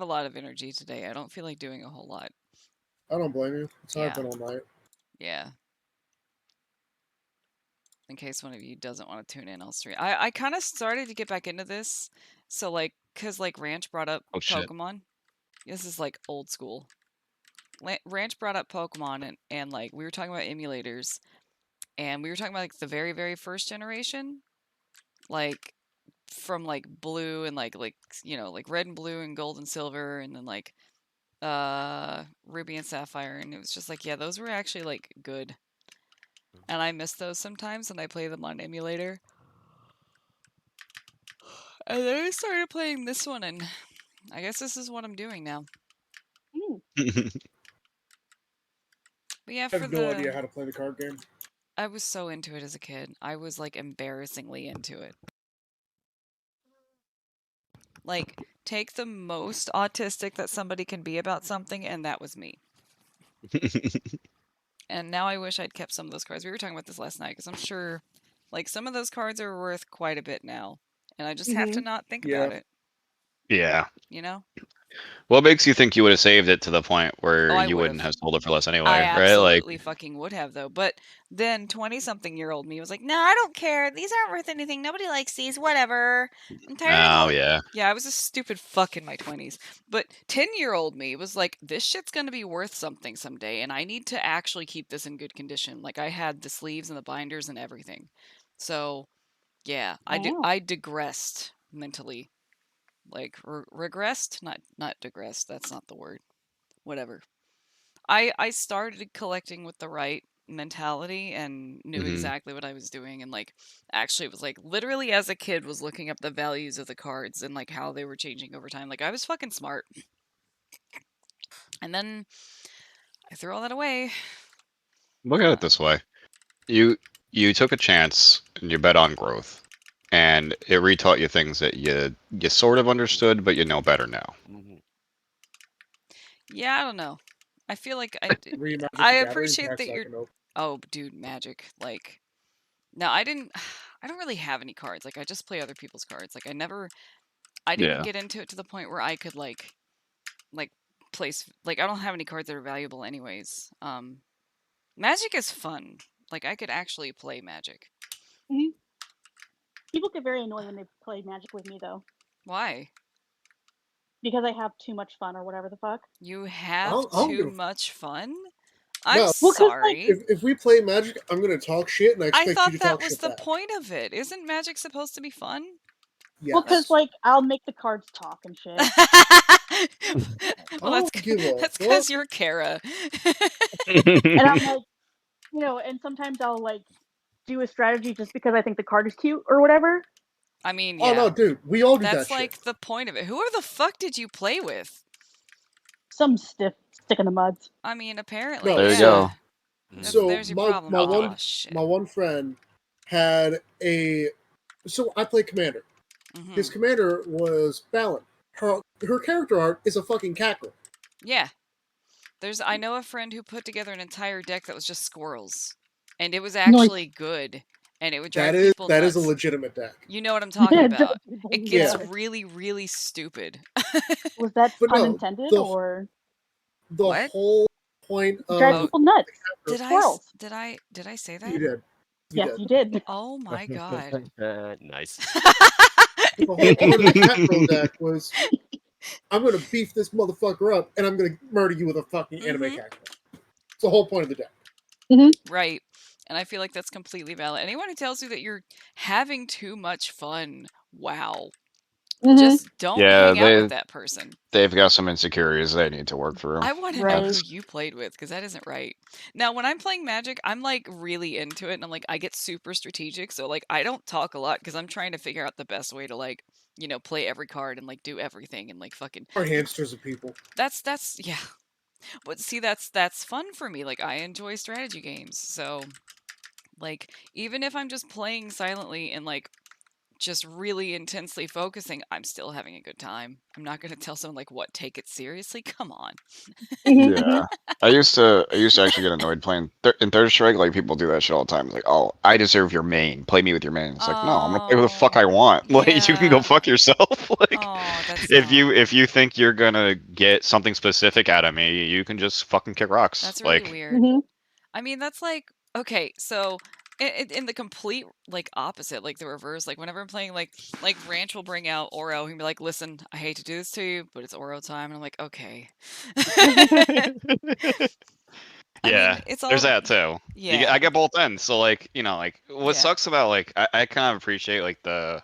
a lot of energy today. I don't feel like doing a whole lot. I don't blame you. It's Yeah. happened all night. Yeah. In case one of you doesn't want to tune in, I'll stream. I kind of started to get back into this. So, like, because, like, Ranch brought up Oh shit. Pokemon. This is, like, old school. Ranch brought up Pokemon, and, like, we were talking about emulators. And we were talking about, like, the very, very first generation. Like, from, like, blue and, like, you know, like, red and blue and gold and silver. And then, like, Ruby and Sapphire. And it was just like, yeah, those were actually, like, good. And I miss those sometimes, and I play them on emulator. And then I started playing this one, and I guess this is what I'm doing now. But yeah, I for have no idea how to play the card game. I was so into it as a kid. I was, like, embarrassingly into it. Like, take the most autistic that somebody can be about something, and that was me. And now I wish I'd kept some of those cards. We were talking about this last night, because I'm sure, like, some of those cards are worth quite a bit now. And I just have to not think about it, Yeah. you know? What makes you think you would have saved it to the point where I you wouldn't would've. have sold it for less anyway, I right? Like, absolutely fucking would have, though. But then 20-something-year-old me was like, "No, I don't care. These aren't worth anything. Nobody likes these. Whatever. I'm tired of oh all." yeah. Yeah, I was a stupid fuck in my 20s. But 10-year-old me was like, "This shit's gonna be worth something someday, and I need to actually keep this in good condition." Like, I had the sleeves and the binders and everything. So, yeah, I digressed mentally. Like, regressed? Not digressed. That's not the word. Whatever. I started collecting with the right mentality and knew exactly what I was doing, and, like, actually it was, like, literally as a kid was looking up the values of the cards and, like, how they were changing over time. Like, I was fucking smart. And then I threw all that away. Look at it this way. You took a chance and you bet on growth. And it retaught you things that you sort of understood, but you know better now. Yeah, I don't know. I feel like Read Magic the I Gathering appreciate packs that I you're can open. Oh, dude, Magic. Like, no, I don't really have any cards. Like, I just play other people's cards. Like, I didn't Yeah. get into it to the point where I could, like place, like, I don't have any cards that are valuable anyways. Magic is fun. Like, I could actually play Magic. People get very annoyed when they play Magic with me, though. Why? Because I have too much fun or whatever the fuck. You have I'll too give- much fun? I'm No. Well, 'cause, like, sorry. If we play Magic, I'm gonna talk shit, and I I expect you thought to that talk was shit the back. point of it. Isn't Magic supposed to be fun? Well, 'cause, Yes. like, I'll make the cards talk and shit. Well, I that's don't give a that's fuck. because you're Kara. And I'm like, you know, and sometimes I'll, like, do a strategy just because I think the card is cute or whatever. I mean, Oh yeah. no, dude, we all do That's that like shit. the point of it. Who the fuck did you play with? Some stiff stick in the muds. I mean, apparently, No, There you yeah. go. So There's your problem. my Shit. one friend had a. So I play Commander. Mhm. His commander was Fallon. Her character art is a fucking cackle. Yeah. I know a friend who put together an entire deck that was just squirrels, and it was actually good, and it would drive people nuts. That is a legitimate deck. You know what I'm talking about. People It gets nuts. really, really stupid. Was that But pun no, intended the- or The What? whole point drive of people nuts? Did Squirrels. did I say that? you did. Yes, you did. Oh my god. Nice. The whole point of the Catgirl deck was, I'm gonna beef this motherfucker up, and I'm gonna murder you with a fucking anime cackle. It's the whole point of the deck. Right. And I feel like that's completely valid. Anyone who tells you that you're having too much fun, wow. Just don't hang out with that person. They've got some insecurities they need to work through. I want to know who you played with, because that isn't right. Now, when I'm playing Magic, I'm, like, really into it, and I'm like, I get super strategic, so, like, I don't talk a lot, because I'm trying to figure out the best way to, like, you know, play every card and, like, do everything and, like, fucking... Our hamsters of people. That's, yeah. But see, that's fun for me. Like, I enjoy strategy games, so... Like, even if I'm just playing silently and, like, just really intensely focusing, I'm still having a good time. I'm not going to tell someone like, "What? Take it seriously? Come on." Yeah. I used to actually get annoyed playing in Third Strike. Like people do that shit all the time. Like, oh, I deserve your main. Play me with your main. It's like, no, I'm gonna play who the fuck I want. Like, you can go Yeah. fuck yourself. Like, Oh, that's if you think you're gonna get something specific out of me, you can just fucking kick rocks. That's really Like, weird. I mean, that's like okay, so in the complete like opposite, like the reverse, like whenever I'm playing like Ranch will bring out Oro, he'll be like, "Listen, I hate to do this to you, but it's Oro time," and I'm like, "Okay." I mean, yeah, it's there's all that too. yeah, I get both ends. So like, like what yeah, sucks about like I kind of appreciate like the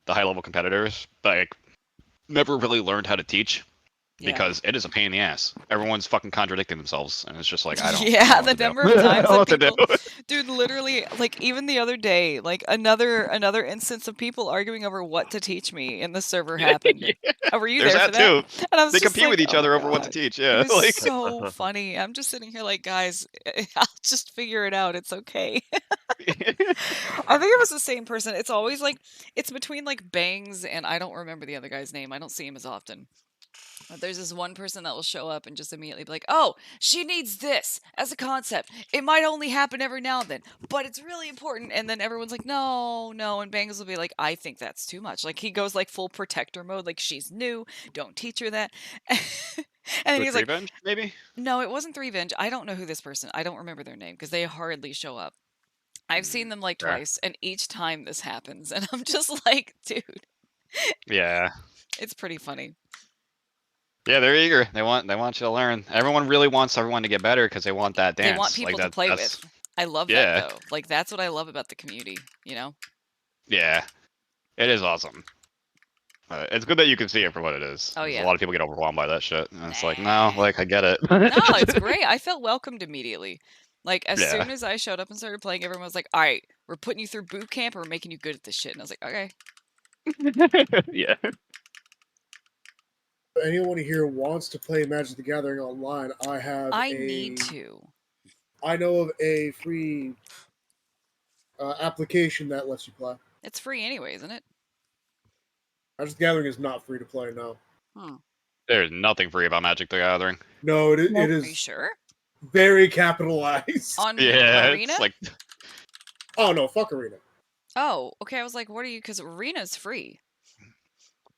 high level competitors, but like never really learned how to teach. yeah. Because it is a pain in the ass. Everyone's fucking contradicting themselves, and it's just like I don't Yeah, know what the to do. number of I don't times know that what to do. people, dude, literally, like even the other day, like another instance of people arguing over what to teach me in the server happened. Yeah, Oh, were you there's there for that that? too. And I was They just compete like, with each oh my other over what to god, teach. it Yeah, was like so funny. I'm just sitting here like, guys, I'll just figure it out. It's okay. I think it was the same person. It's always like it's between like Bangs and I don't remember the other guy's name. I don't see him as often. But there's this one person that will show up and just immediately be like, "Oh, she needs this as a concept. It might only happen every now and then, but it's really important." And then everyone's like, "No, no." And Bangles will be like, "I think that's too much." Like he goes like full protector mode, like she's new, don't teach her that. And then with he's like, revenge, maybe. "No, it wasn't Three Venge. I don't know who this person. I don't remember their name because they hardly show up. I've seen them like Yeah. twice, and each time this happens, and I'm just like, dude, Yeah. it's pretty funny." Yeah, they're eager. They want you to learn. Everyone really wants everyone to get better because they want that dance. They want people to play that's with. I love that yeah, though. Like that's what I love about the community, you know? yeah. It is awesome. It's good that you can see it for what it is. Oh 'Cause yeah. a lot of people get overwhelmed by that shit, and it's like, no, Nah. like I get it. No, it's great. I felt welcomed immediately. Like as Yeah. soon as I showed up and started playing, everyone was like, "All right, we're putting you through boot camp, or we're making you good at this shit." And I was like, "Okay." Yeah. If anyone here wants to play Magic the Gathering online, I need to. I know of a free application that lets you play. It's free anyway, isn't it? Magic the Gathering is not free to play now. Hmm. There's nothing free about Magic the Gathering. No, it Nope. Are you is sure? very capitalized. On Yeah, Arena? it's like Oh no, fuck Arena. Oh, okay. I was like, "What are you?" Because Arena's free.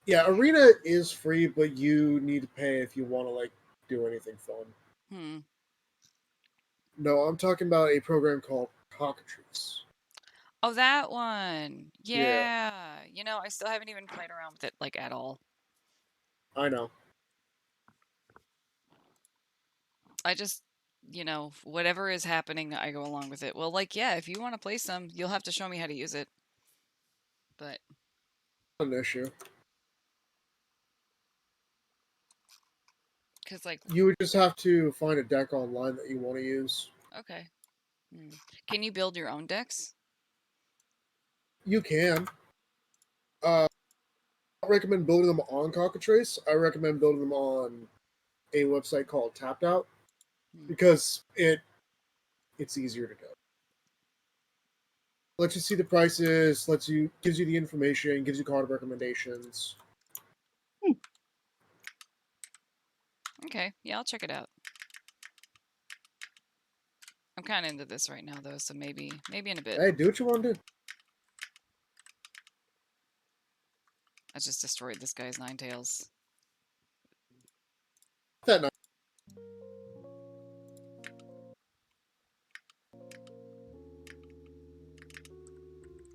Yeah, Arena is free, but you need to pay if you want to like do anything fun. Hmm. No, I'm talking about a program called Cockatrice. Oh, that one. Yeah. Yeah. You know, I still haven't even played around with it like at all. I know. I just, whatever is happening, I go along with it. Well, like, yeah, if you want to play some, you'll have to show me how to use it. But Not an issue. because, like, You would just have to find a deck online that you want to use. okay. Can you build your own decks? You can. I recommend building them on Cockatrice. I recommend building them on a website called Tapped Out because it's easier to go. Lets you see the prices, gives you the information, gives you card recommendations. Okay, yeah, I'll check it out. I'm kind of into this right now, though, so maybe in a bit. Hey, do what you want to do. I just destroyed this guy's Ninetales. That night.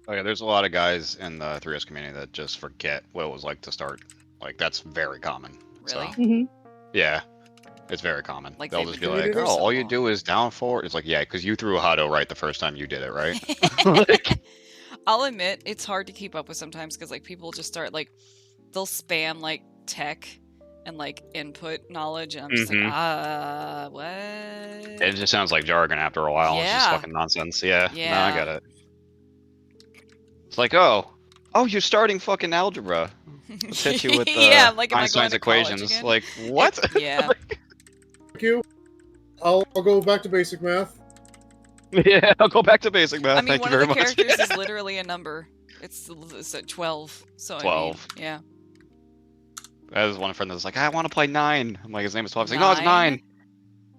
oh yeah, there's a lot of guys in the 3S community that just forget what it was like to start. Like that's very common. Really? So, yeah, it's very common. Like, They'll they've just be been doing like, it "Oh, for so all you long. do is down forward." It's like, yeah, because you threw a Hado right the first time you did it, right? I'll admit it's hard to keep up with sometimes because like people just start like they'll spam like tech and like input knowledge, and I'm just like, what? It just sounds like jargon after a while. It's just Yeah. fucking nonsense. Yeah. No, I Yeah. get it. It's like, oh, you're starting fucking algebra. Let's hit you with yeah, like, am I going Einstein's to college equations. again? Like, what? Yeah. Thank you. I'll go back to basic math. Yeah, I'll go back to basic math. I mean, Thank one you of very the much. characters is literally a number. It's at 12. So 12. I mean, yeah. As one friend that was like, I want to play 9. I'm like, his name is 12. He's like, no, it's 9.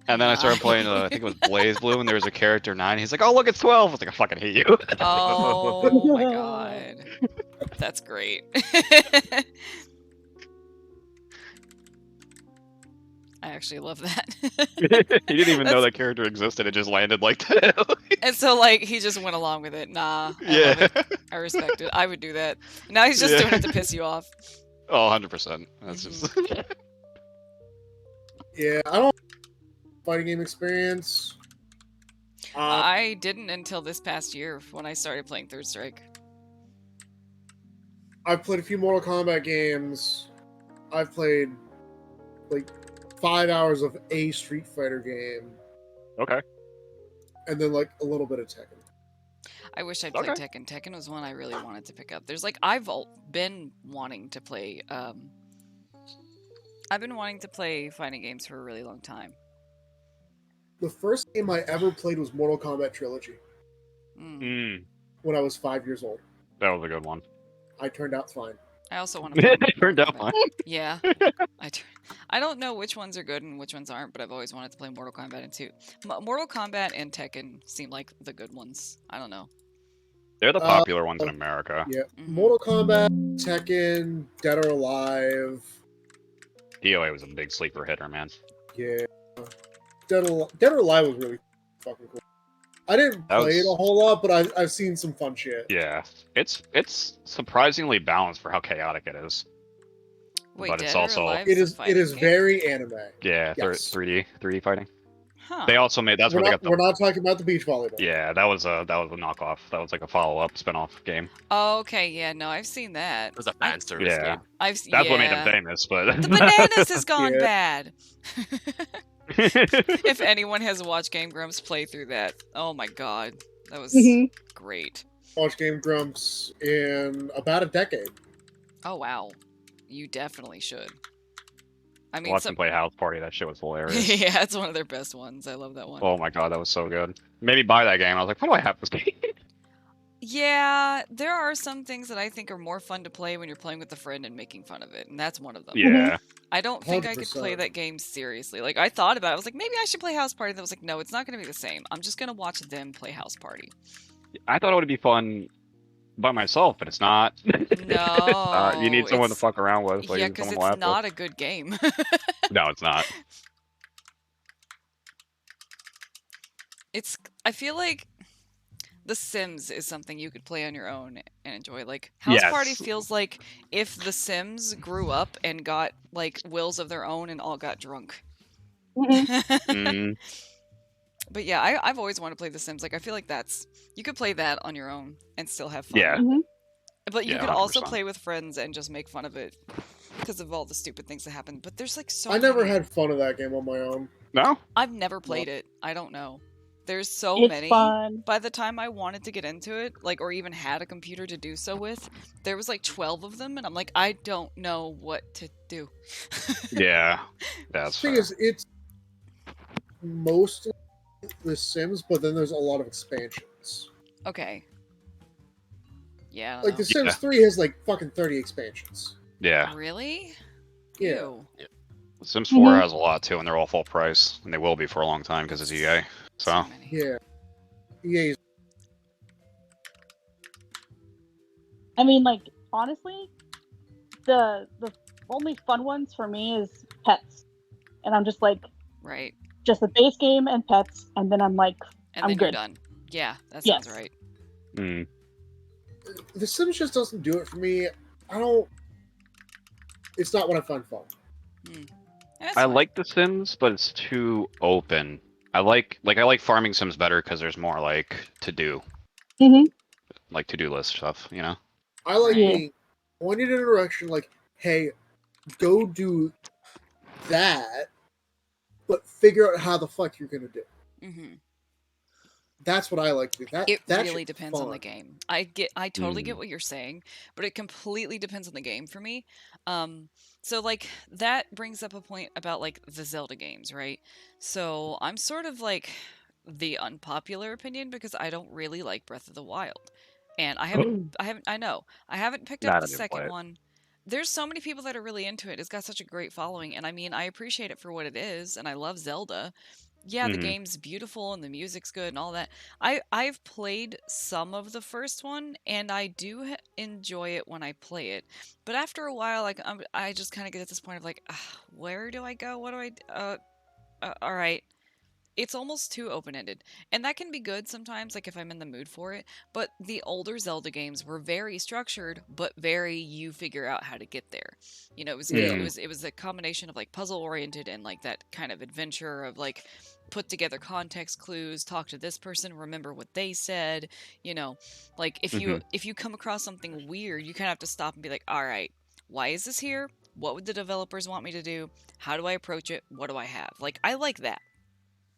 And then I started playing, I think it was Blaze Blue, and there was a character 9. He's like, oh, look, it's 12. I was like, I fucking hate you. Oh my god. That's great. I actually love that. He didn't even know That's- that character existed. It just landed like that. And so, like, he just went along with it. Nah, I love Yeah. it. I respect it. I would do that. Now he's just Yeah. doing it to piss you off. Oh, 100%. That's just. Yeah, I don't fighting game experience. I didn't until this past year when I started playing Third Strike. I've played a few Mortal Kombat games. I've played like 5 hours of a Street Fighter game, Okay. and then like a little bit of Tekken. I wish I'd played Tekken. Tekken was one I really wanted to pick up. There's like been wanting to play. I've been wanting to play fighting games for a really long time. The first game I ever played was Mortal Kombat Trilogy Mm. when I was 5 years old. That was a good one. I turned out fine. I also want to play. It turned out Mortal fine. Kombat. Yeah, I don't know which ones are good and which ones aren't, but I've always wanted to play Mortal Kombat and 2. Mortal Kombat and Tekken seem like the good ones. I don't know. They're the popular ones in America. Yeah, Mhm. Mortal Kombat, Tekken, Dead or Alive. DOA was a big sleeper hitter, man. Yeah, Dead or Alive was really fucking cool. I didn't That play it was- a whole lot, but I've seen some fun shit. Yeah, it's surprisingly balanced for how chaotic it is. Wait, But it's Dead or also- Alive It a is fighting game? very anime. Yeah, Yes. 3D fighting. Huh. They also made that's We're where they not, got the we're not talking about the beach volleyball. yeah. That was a knockoff. That was like a follow-up spin-off game. Oh, okay, yeah, no, I've seen that. It was a fan service Yeah. game. That's what made them famous. But The bananas has gone Yeah. bad. If anyone has watched Game Grumps play through that, oh my god, that was great. Watch Game Grumps in about a decade. Oh wow, you definitely should. I mean, Watch them play House Party. That shit was hilarious. yeah, it's one of their best ones. I love that one. Oh my god, that was so good. Made me buy that game. I was like, why do I have this game? Yeah, there are some things that I think are more fun to play when you're playing with a friend and making fun of it, and that's one of them. Yeah. I don't think I could play 100%. that game seriously. Like, I thought about it. I was like, maybe I should play House Party. That was like, no, it's not going to be the same. I'm just going to watch them play House Party. I thought it would be fun by myself, but it's not. No. You need someone to it's- fuck around with. Like, yeah, someone because to it's laugh not a good game. with. No, it's not. I feel like The Sims is something you could play on your own and enjoy. Like, House Party Yes. feels like if The Sims grew up and got, like, wills of their own and all got drunk. Mm, But yeah, I've always wanted to play The Sims. Like, I feel like you could play that on your own and still have fun. yeah. But you Yeah, could also 100%. play with friends and just make fun of it because of all the stupid things that happen. But there's like so I never many. had fun of that game on my own. No? I've never played it. I don't know. There's so It's many. fun. By the time I wanted to get into it, like, or even had a computer to do so with, there was like 12 of them, and I'm like, I don't know what to do. Yeah. That's The thing fair. is, it's mostly The Sims, but then there's a lot of expansions. Okay. Yeah. I don't Like The know. Sims 3 has like fucking 30 expansions. Yeah. Really? Yeah. Ew. Sims 4 has a lot too, and they're all full price, and they will be for a long time because it's EA. So, many. Yeah. EA's I mean, like, honestly, the only fun ones for me is pets. And I'm just like, Right. just the base game and pets, and then I'm like, And I'm then you're good. done. Yeah, that sounds Yes. right. mm, The Sims just doesn't do it for me. I don't. It's not what I find fun. That's I fine. like The Sims, but it's too open. I like farming sims better because there's more like to do, like to-do list stuff. You know? I like Yeah. being pointed in a direction like, hey, go do that, but figure out how the fuck you're gonna do it. Mhm. That's what I like to do. That It that really shit's depends on the fun. game. I totally get Mm. what you're saying, but it completely depends on the game for me. So like that brings up a point about like the Zelda games, right? So I'm sort of like the unpopular opinion because I don't really like Breath of the Wild. and I haven't picked up Not the even play second it. one. There's so many people that are really into it. It's got such a great following, and I mean, I appreciate it for what it is, and I love Zelda. Yeah, the Mhm. game's beautiful and the music's good and all that. I've played some of the first one, and I do enjoy it when I play it. But after a while, like I just kind of get at this point of like, where do I go? What do all right. It's almost too open-ended, and that can be good sometimes, like if I'm in the mood for it. But the older Zelda games were very structured, but very you figure out how to get there. You know, it was Yeah. it was a combination of like puzzle-oriented and like that kind of adventure of like put together context clues, talk to this person, remember what they said. You know, like if you come across something weird, you kind of have to stop and be like, all right, why is this here? What would the developers want me to do? How do I approach it? What do I have? Like I like that.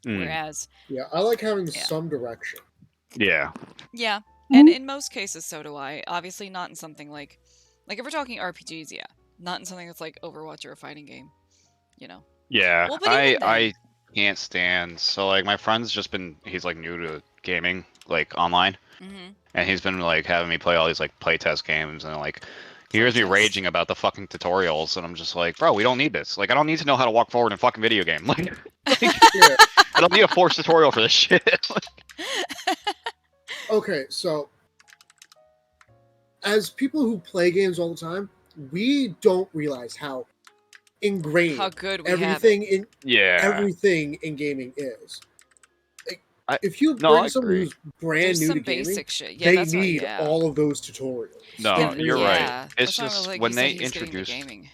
Whereas, Yeah, I like having Yeah. some direction. Yeah. yeah, Mhm. and in most cases, so do I. Obviously, not in something like if we're talking RPGs, yeah, not in something that's like Overwatch or a fighting game. You know. Yeah. Well, but even then, I can't stand. So like my friend's just been. He's like new to gaming, like online, hmm and he's been like having me play all these like playtest games, and like he hears me Playtest. raging about the fucking tutorials, and I'm just like, bro, we don't need this. Like I don't need to know how to walk forward in a fucking video game. Like Yeah. I don't need a forced tutorial for this shit. Okay, so as people who play games all the time, we don't realize how ingrained How good we have it. everything in gaming is. Like, I- if you no, I bring someone agree. who's brand There's new some to gaming, basic shit. Yeah, they that's what. need Yeah. all of those tutorials. No, And- you're yeah, right. It's that's why I was just like, when he said they he's getting into introduce. gaming.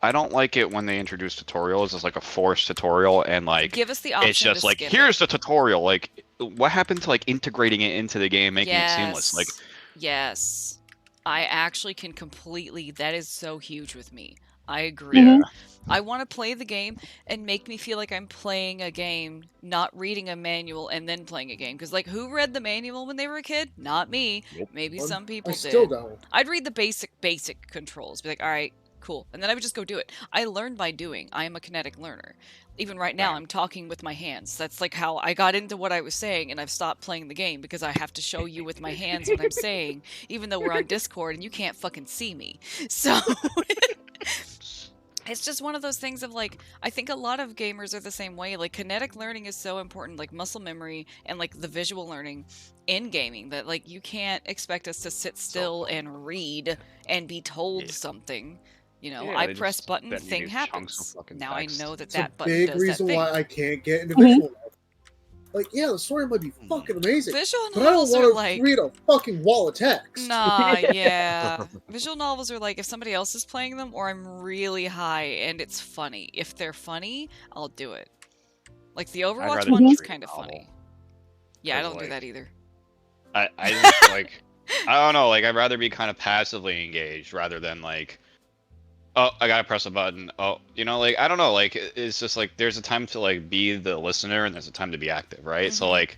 I don't like it when they introduce tutorials as like a forced tutorial and like Give us the option it's just to like skip here's the tutorial. Like what happened to like integrating it into the game, making it seamless? Like yes, I actually can completely. That is so huge with me. I agree. Mhm. yeah, I want to play the game and make me feel like I'm playing a game, not reading a manual and then playing a game. Because like, who read the manual when they were a kid? Not me. Nope. Maybe I some people still did. don't. I'd read the basic controls. Be like, all right, cool, and then I would just go do it. I learn by doing. I am a kinetic learner. Even right now, Right. I'm talking with my hands. That's like how I got into what I was saying, and I've stopped playing the game because I have to show you with my hands what I'm saying, even though we're on Discord and you can't fucking see me. So it's just one of those things of like, I think a lot of gamers are the same way. Like kinetic learning is so important, like muscle memory and like the visual learning in gaming, that like you can't expect us to sit still and read and be told Yeah. something. You know, Yeah, I they press just button, send you thing these chunks of happens. fucking Now I text. know that It's a that button big does reason that thing. why I can't get into Mhm. visual novels. Like, yeah, the story might be fucking amazing, Visual but I don't novels are want to like, read a fucking wall of text. nah, yeah. Visual novels are like if somebody else is playing them or I'm really high and it's funny. If they're funny, I'll do it. Like the Overwatch rather one just was read a kind of novel. funny. Yeah, I 'Cause, don't do like, that either. I just like I don't know. Like I'd rather be kind of passively engaged rather than like, oh, I gotta press a button. Oh, you know, like I don't know. Like it's just like there's a time to like be the listener and there's a time to be active, right? So Mhm. like,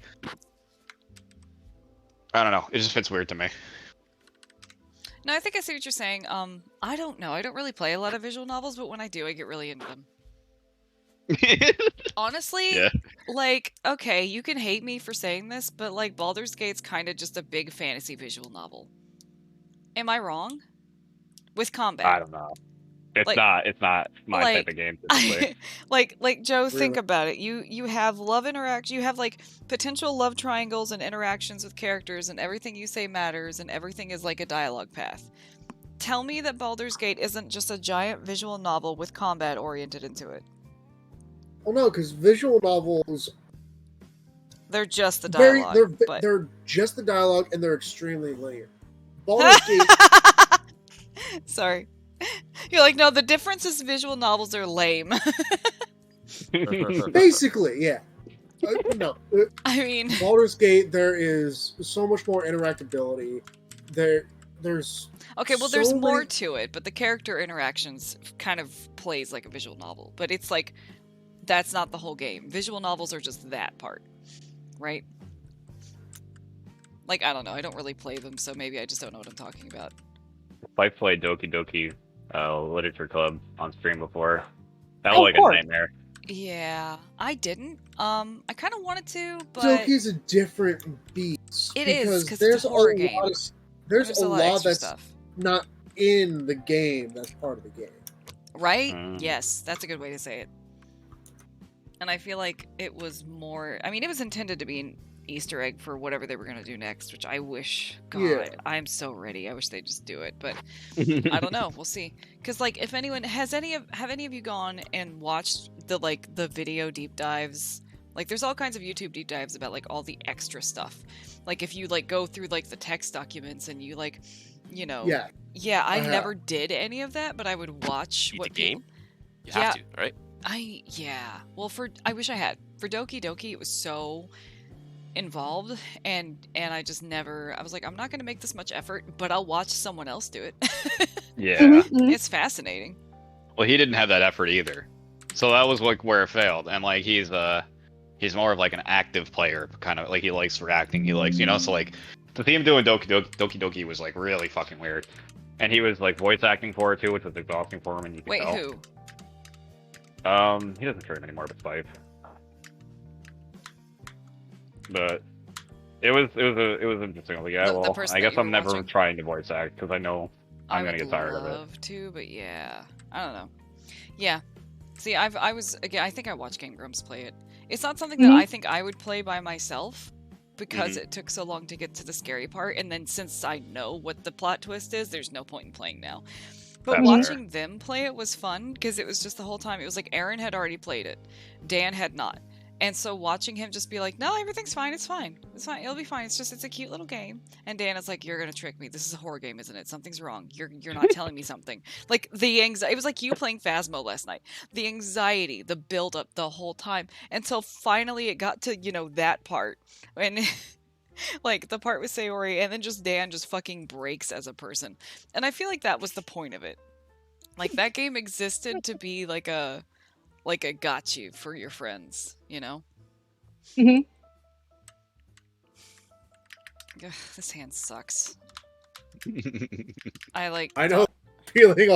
I don't know. It just fits weird to me. No, I think I see what you're saying. I don't know. I don't really play a lot of visual novels, but when I do, I get really into them. Honestly, Yeah. like, okay, you can hate me for saying this, but like Baldur's Gate's kind of just a big fantasy visual novel. Am I wrong? With combat. I don't know. It's Like- not. It's not my like, type of game. Typically. like Joe, think Really? about it. You have love interaction. You have like potential love triangles and interactions with characters, and everything you say matters, and everything is like a dialogue path. Tell me that Baldur's Gate isn't just a giant visual novel with combat oriented into it. Well, no, because visual novels They're just the dialogue. but... they're just the dialogue and they're extremely linear. Baldur's Gate, Sorry. You're like, no, the difference is visual novels are lame. basically, yeah. No, I mean, Baldur's Gate, there is so much more interactability. There's okay, well, there's so more many- to it, but the character interactions kind of plays like a visual novel. But it's like, that's not the whole game. Visual novels are just that part, right? Like, I don't know. I don't really play them, so maybe I just don't know what I'm talking about. I played Doki Doki Literature Club on stream before. That Oh, was like of course. a nightmare. Yeah, I didn't. I kind of wanted to, but Doki's a different beast It is because because there's it's a horror game. lot of there's There's a a lot of lot extra that's stuff, not in the game that's part of the game. right? Mm. Yes, that's a good way to say it. And I feel like it was more. I mean, it was intended to be an Easter egg for whatever they were gonna do next, which I wish. God, Yeah. I'm so ready. I wish they'd just do it, but I don't know. We'll see. Because like, if anyone have any of you gone and watched the video deep dives? Like, there's all kinds of YouTube deep dives about like all the extra stuff. Like, if you like go through like the text documents and you like, you know, Yeah. yeah. I have. never did any of that, but I would watch Beat what the game? people. You Yeah. have to, right? Yeah. Well, I wish I had. For Doki Doki, it was so involved, and I just never. I was like, I'm not gonna make this much effort, but I'll watch someone else do it. Yeah. Mhm. It's fascinating. Well, he didn't have that effort either, so that was like where it failed. And like he's more of like an active player, kind of like he likes reacting. He likes, you know, so like to see him doing Doki Doki was like really fucking weird, and he was like voice acting for it too, which was exhausting for him. And you could Wait, tell. who? He doesn't turn anymore, but Spike. But it was interesting. I was like, yeah, The well, person I that guess you were I'm never watching? trying to voice act because I know I I'm gonna would get tired of it. love to, but yeah, I don't know. Yeah, see, I was again. I think I watched Game Grumps play it. It's not something that Mhm. I think I would play by myself because it took so long to get to the scary part, and then since I know what the plot twist is, there's no point in playing now. But That's fair. watching them play it was fun because it was just the whole time. It was like Aaron had already played it, Dan had not. And so watching him just be like, no, everything's fine, it's fine. It's fine, it'll be fine. It's a cute little game. And Dan is like, you're gonna trick me. This is a horror game, isn't it? Something's wrong. You're not telling me something. Like the anxiety, it was like you playing Phasmo last night. The anxiety, the build up the whole time until finally it got to, you know, that part. And like the part with Sayori, and then just Dan just fucking breaks as a person. And I feel like that was the point of it. Like that game existed to be like a got you for your friends, you know? Mhm. Ugh, this hand sucks. I like I know feeling.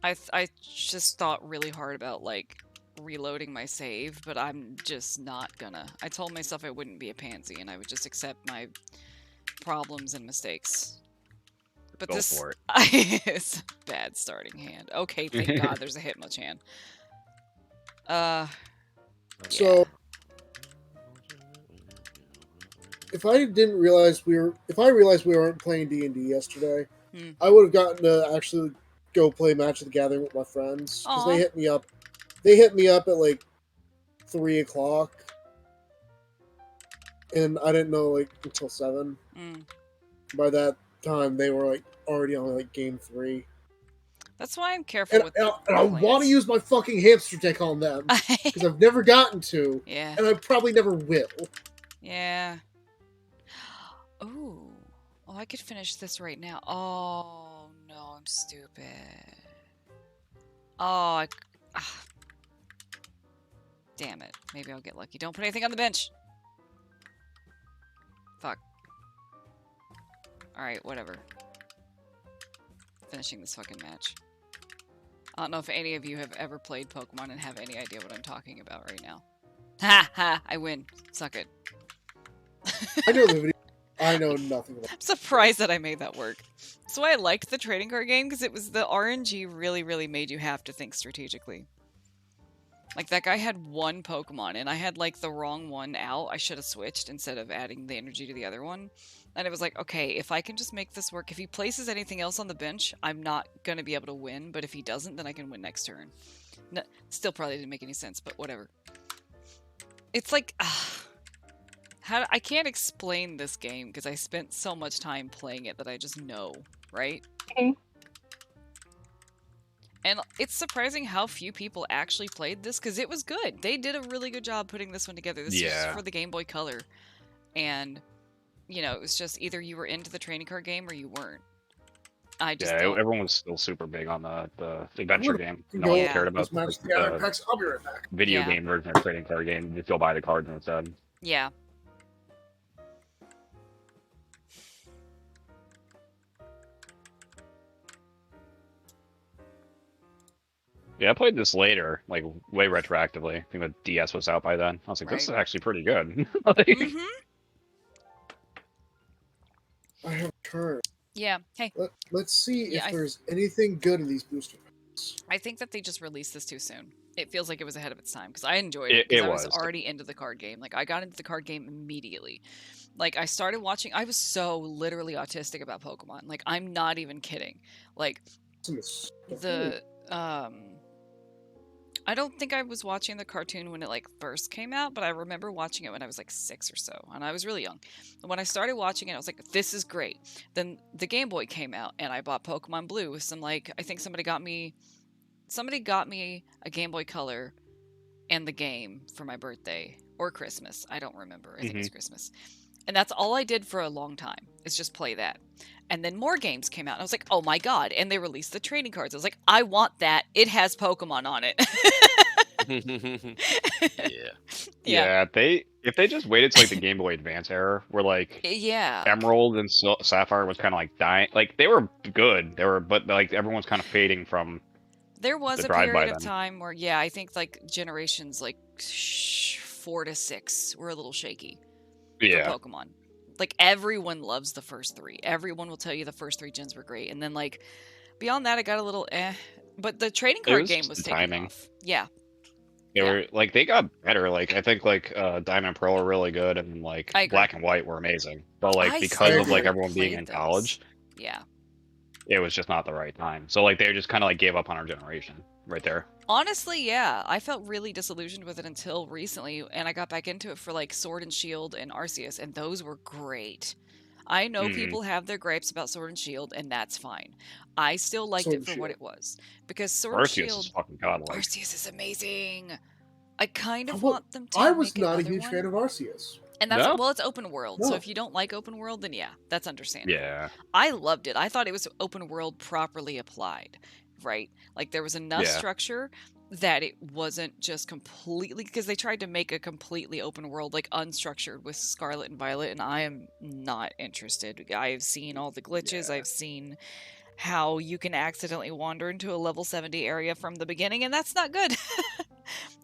I just thought really hard about like reloading my save, but I'm just not gonna. I told myself I wouldn't be a pansy and I would just accept my problems and mistakes. But Go this for it. is a bad starting hand. Okay, thank God there's a Hitmonchan. So if I realized we weren't playing D&D yesterday, Hmm. I would have gotten to actually go play Match of the Gathering with my friends because Aw. they hit me up. They hit me up at like 3:00, and I didn't know like until 7. Mm. By that time, they were like already on like game 3, That's why I'm careful and, with. and I want to use my fucking hamster deck on them because I've never gotten to, Yeah. and I probably never will. Yeah. Ooh. Oh, I could finish this right now. Oh, no, I'm stupid. Oh, damn it. Maybe I'll get lucky. Don't put anything on the bench. Fuck. Alright, whatever. Finishing this fucking match. I don't know if any of you have ever played Pokemon and have any idea what I'm talking about right now. Ha ha! I win. Suck it. I know the video. I know nothing about I'm surprised that I made that work. That's why I liked the trading card game, because it was the RNG really, really made you have to think strategically. Like, that guy had one Pokemon, and I had, like, the wrong one out. I should have switched instead of adding the energy to the other one. And it was like, okay, if I can just make this work, if he places anything else on the bench, I'm not going to be able to win, but if he doesn't, then I can win next turn. No, still probably didn't make any sense, but whatever. It's like, I can't explain this game because I spent so much time playing it that I just know, right? Okay. And it's surprising how few people actually played this because it was good. They did a really good job putting this one together. This Yeah. was for the Game Boy Color. And, you know, it was just either you were into the trading card game or you weren't. I just Yeah, don't. everyone was still super big on the adventure Would- game. it. No one Yeah. cared about This Match of the the Gathering packs. I'll be right back. video Yeah. game version of trading card game. Just go buy the cards instead. Yeah. Yeah, I played this later, like way retroactively. I think the DS was out by then. I was like, this is Right. actually pretty good. Like, Mm-hmm. I have returned. Yeah. Hey, Let's see Yeah, if there's anything good in these booster packs. I think that they just released this too soon. It feels like it was ahead of its time because I enjoyed it because It I was was. already into the card game. Like I got into the card game immediately. Like I started watching. I was so literally autistic about Pokemon. Like I'm not even kidding. Like the I don't think I was watching the cartoon when it like first came out, but I remember watching it when I was like 6 or so, and I was really young. And when I started watching it, I was like, "This is great." Then the Game Boy came out, and I bought Pokemon Blue with some like I think somebody got me a Game Boy Color and the game for my birthday or Christmas. I don't remember. I think it was Christmas. And that's all I did for a long time, is just play that. And then more games came out, and I was like, oh my god. And they released the trading cards. I was like, I want that. It has Pokemon on it. Yeah. Yeah. If they just waited to like the Game Boy Advance era, where like Yeah. Emerald and Sapphire was kind of like dying, like they were good, but like everyone's kind of fading from. There was The a drive-by period of then. time where, yeah, I think like generations like 4 to 6 were a little shaky for Yeah, Pokemon. Like everyone loves the first 3. Everyone will tell you the first 3 gens were great. And then like beyond that, it got a little eh. But the trading card was game just was the taking timing. off. Yeah. they Yeah. were like they got better. Like I think like Diamond and Pearl were really good, and like I agree. Black and White were amazing. But like I because still of like haven't everyone being played in those. college, Yeah. it was just not the right time. So like they just kind of like gave up on our generation right there. Honestly, yeah. I felt really disillusioned with it until recently, and I got back into it for like Sword and Shield and Arceus, and those were great. I know Mhm. people have their gripes about Sword and Shield, and that's fine. I still liked Sword it and for what Shield. it was. Because Sword and Arceus Shield is fucking godlike. Arceus is amazing. I kind of Well, want them to I was make not a another huge one. fan of Arceus. And that's No? well, it's open world. So No. if you don't like open world, then yeah, that's understandable. Yeah, I loved it. I thought it was open world properly applied, right? Like there was enough Yeah. structure that it wasn't just completely because they tried to make a completely open world like unstructured with Scarlet and Violet, and I am not interested. I've seen all the glitches. Yeah. I've seen how you can accidentally wander into a level 70 area from the beginning, and that's not good.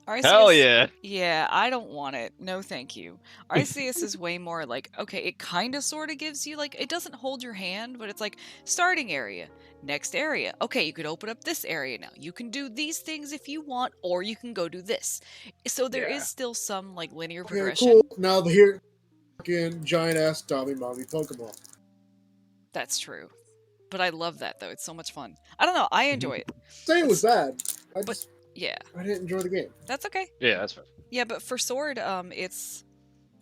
Hell Arceus, yeah. yeah, I don't want it. No, thank you. Arceus is way more like, okay, it kind of sort of gives you, like, it doesn't hold your hand, but it's like, starting area, next area. Okay, you could open up this area now. You can do these things if you want, or you can go do this. So there is Yeah. still some, like, linear Okay, progression. cool. Now here, fucking giant ass Dami Mommy Pokemon. That's true. But I love that, though. It's so much fun. I don't know. I enjoy it. Saying it was bad. But- Yeah, I didn't enjoy the game. that's okay. Yeah, that's fair. Yeah, but for Sword, it's.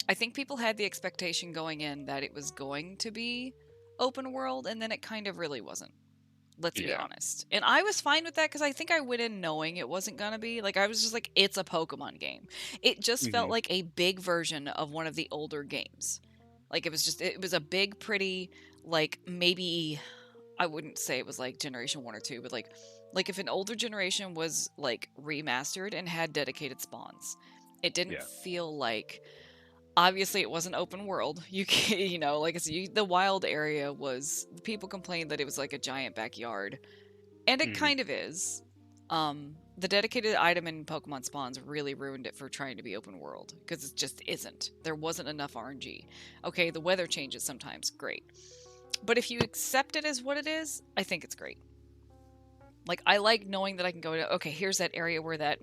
I think people had the expectation going in that it was going to be open world, and then it kind of really wasn't. Let's be Yeah. honest. And I was fine with that because I think I went in knowing it wasn't gonna be. Like I was just like, it's a Pokemon game. It just felt Mhm. like a big version of one of the older games. Like it was a big, pretty, like maybe I wouldn't say it was like generation 1 or 2, but like if an older generation was like remastered and had dedicated spawns. It didn't Yeah. feel like obviously it wasn't open world. You can, like it's the wild area was people complained that it was like a giant backyard. And it Mhm. kind of is. The dedicated item in Pokemon spawns really ruined it for trying to be open world because it just isn't. There wasn't enough RNG. Okay, the weather changes sometimes, great. But if you accept it as what it is, I think it's great. Like I like knowing that I can go to okay, here's that area where that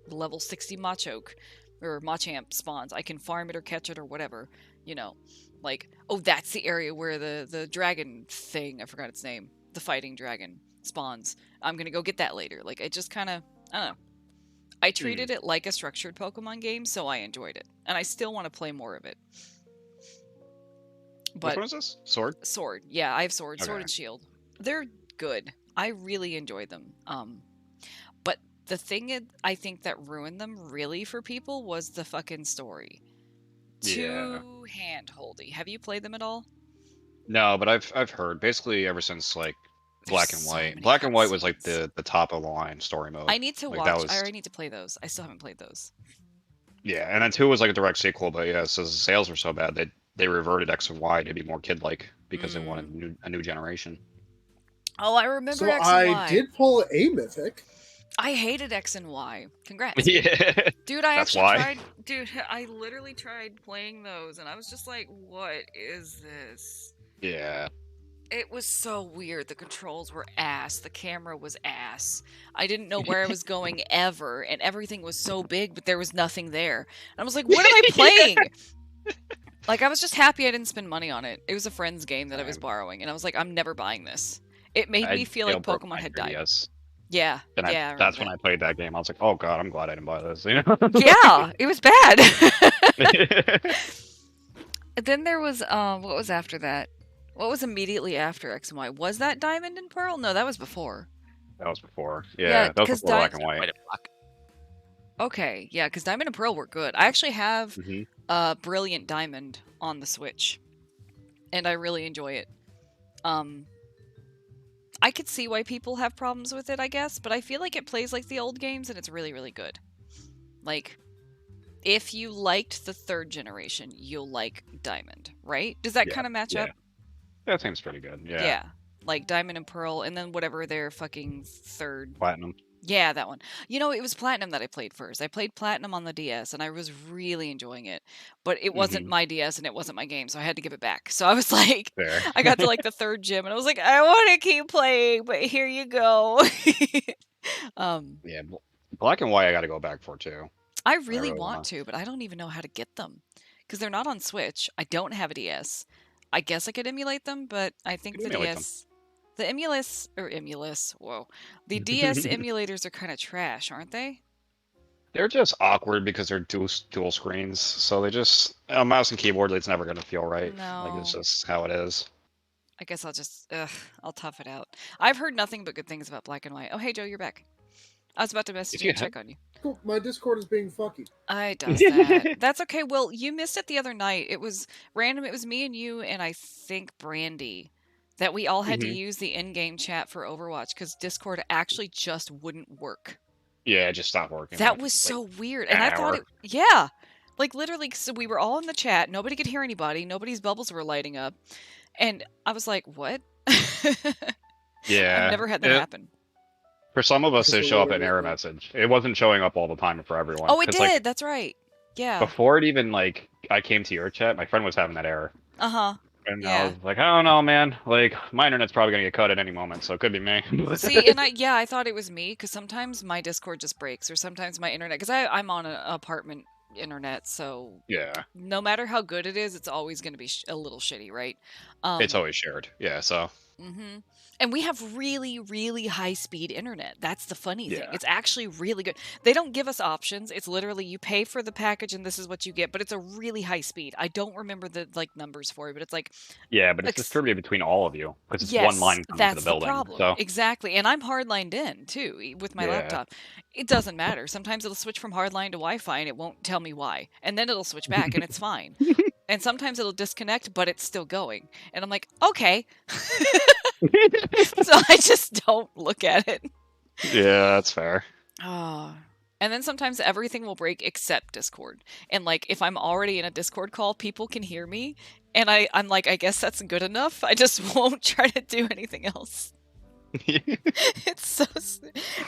level 60 Machoke or Machamp spawns. I can farm it or catch it or whatever, Like, oh, that's the area where the dragon thing, I forgot its name, the fighting dragon spawns. I'm going to go get that later. Like it just kind of I don't know. I treated it like a structured Pokemon game, so I enjoyed it. And I still want to play more of it. Which But one is this? Sword? Sword. Yeah, I have Sword. Sword Okay. and Shield. They're good. I really enjoyed them. But the thing I think that ruined them really for people was the fucking story. Yeah. Too hand-holdy. Have you played them at all? No, but I've heard basically ever since like Black There's and so White. many Black and White was like cutscenes. the top of the line story mode. I need to like, that watch. was- I already need to play those. I still haven't played those. Yeah, and then 2 was like a direct sequel, but yeah, so the sales were so bad that they reverted X and Y to be more kid-like because they wanted a new generation. Oh, I remember So X and Y. I did pull a Mythic. I hated X and Y. Congrats. Yeah. Dude, I That's actually why. tried. Dude, I literally tried playing those, and I was just like, "What is this?" Yeah. It was so weird. The controls were ass. The camera was ass. I didn't know where I was going ever, and everything was so big, but there was nothing there. And I was like, what am I playing? Like, I was just happy I didn't spend money on it. It was a friend's game that I was Same. borrowing, and I was like, I'm never buying this. It made I me feel like jailbroke Pokemon my had died. 3DS, Yeah, and yeah, I remember that's when that. I played that game. I was like, oh god, I'm glad I didn't buy this. You know? Yeah, it was bad. Then there was what was after that? What was immediately after X and Y? Was that Diamond and Pearl? No, that was before. That was before. Yeah, Yeah, that was 'cause before Black and White. Okay, yeah, because Diamond and Pearl were good. I actually have Mhm. Brilliant Diamond on the Switch, and I really enjoy it. I could see why people have problems with it, I guess, but I feel like it plays like the old games, and it's really, really good. Like, if you liked the third generation, you'll like Diamond, right? Does that Yeah, kind of match yeah. up? That seems pretty good. Yeah. Yeah. Like Diamond and Pearl, and then whatever their fucking third. Platinum. Yeah, that one. You know, it was Platinum that I played first. I played Platinum on the DS, and I was really enjoying it. But it wasn't Mhm. my DS, and it wasn't my game, so I had to give it back. So I was like, Fair. I got to like the third gym, and I was like, I want to keep playing, but here you go. Yeah, Black and White I got to go back for too. I really really want wanna. to, but I don't even know how to get them because they're not on Switch. I don't have a DS. I guess I could emulate them, but I think can the emulate them. DS, the emulus, whoa, the DS emulators are kind of trash, aren't they? They're just awkward because they're dual screens, so they just a mouse and keyboard. It's never gonna feel right. Like it's No, just how it is. I guess I'll tough it out. I've heard nothing but good things about Black and White. Oh, hey Joe, you're back. I was about to message If you you and have, check on you. Cool. My Discord is being fucky. I does that. That's okay. Well, you missed it the other night. It was random. It was me and you and I think Brandy that we all had to Mhm. use the in-game chat for Overwatch because Discord actually just wouldn't work. Yeah, it just stopped working. That like, was so like weird. an And I thought hour. yeah. Like literally, so we were all in the chat. Nobody could hear anybody. Nobody's bubbles were lighting up. And I was like, what? I've Yeah. never had that happen. For some of us, Just it a show up little an error bit. message. It wasn't showing up all the time for everyone. Oh, it 'Cause, did. like, That's right. Yeah. before it even like I came to your chat, my friend was having that error, Uh-huh. and I Yeah. was like, I don't know, man. Like my internet's probably gonna get cut at any moment, so it could be me. See, and I thought it was me because sometimes my Discord just breaks, or sometimes my internet because I'm on an apartment internet, so Yeah, no matter how good it is, it's always going to be a little shitty, right? it's always shared. Yeah, so Mm-hmm. And we have really, really high speed internet. That's the funny thing. yeah, It's actually really good. They don't give us options. It's literally you pay for the package and this is what you get, but it's a really high speed. I don't remember the like numbers for it, but it's like yeah, but it's ex- distributed between all of you because it's one yes, line coming to that's the the building. problem. So Exactly. And I'm hardlined in too with my yeah, laptop. It doesn't matter. Sometimes it'll switch from hardline to Wi-Fi and it won't tell me why. And then it'll switch back and it's fine. And sometimes it'll disconnect, but it's still going. And I'm like, okay. So I just don't look at it. yeah, that's fair. Oh. And then sometimes everything will break except Discord. And like if I'm already in a Discord call, people can hear me. And I'm like, I guess that's good enough. I just won't try to do anything else. It's so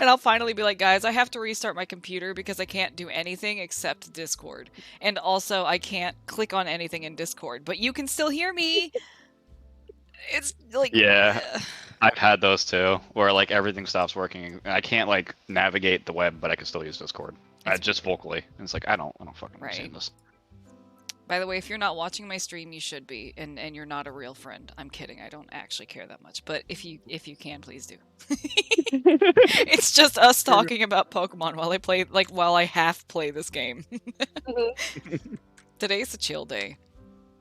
and I'll finally be like, guys, I have to restart my computer because I can't do anything except Discord. And also I can't click on anything in Discord, but you can still hear me. It's like Yeah. I've had those too, where like everything stops working. I can't like navigate the web, but I can still use Discord. It's Just vocally. And it's like I don't fucking Right. understand this. By the way, if you're not watching my stream, you should be, and you're not a real friend. I'm kidding. I don't actually care that much, but if you can, please do. It's just us talking about Pokemon while I half play this game. Today's a chill day.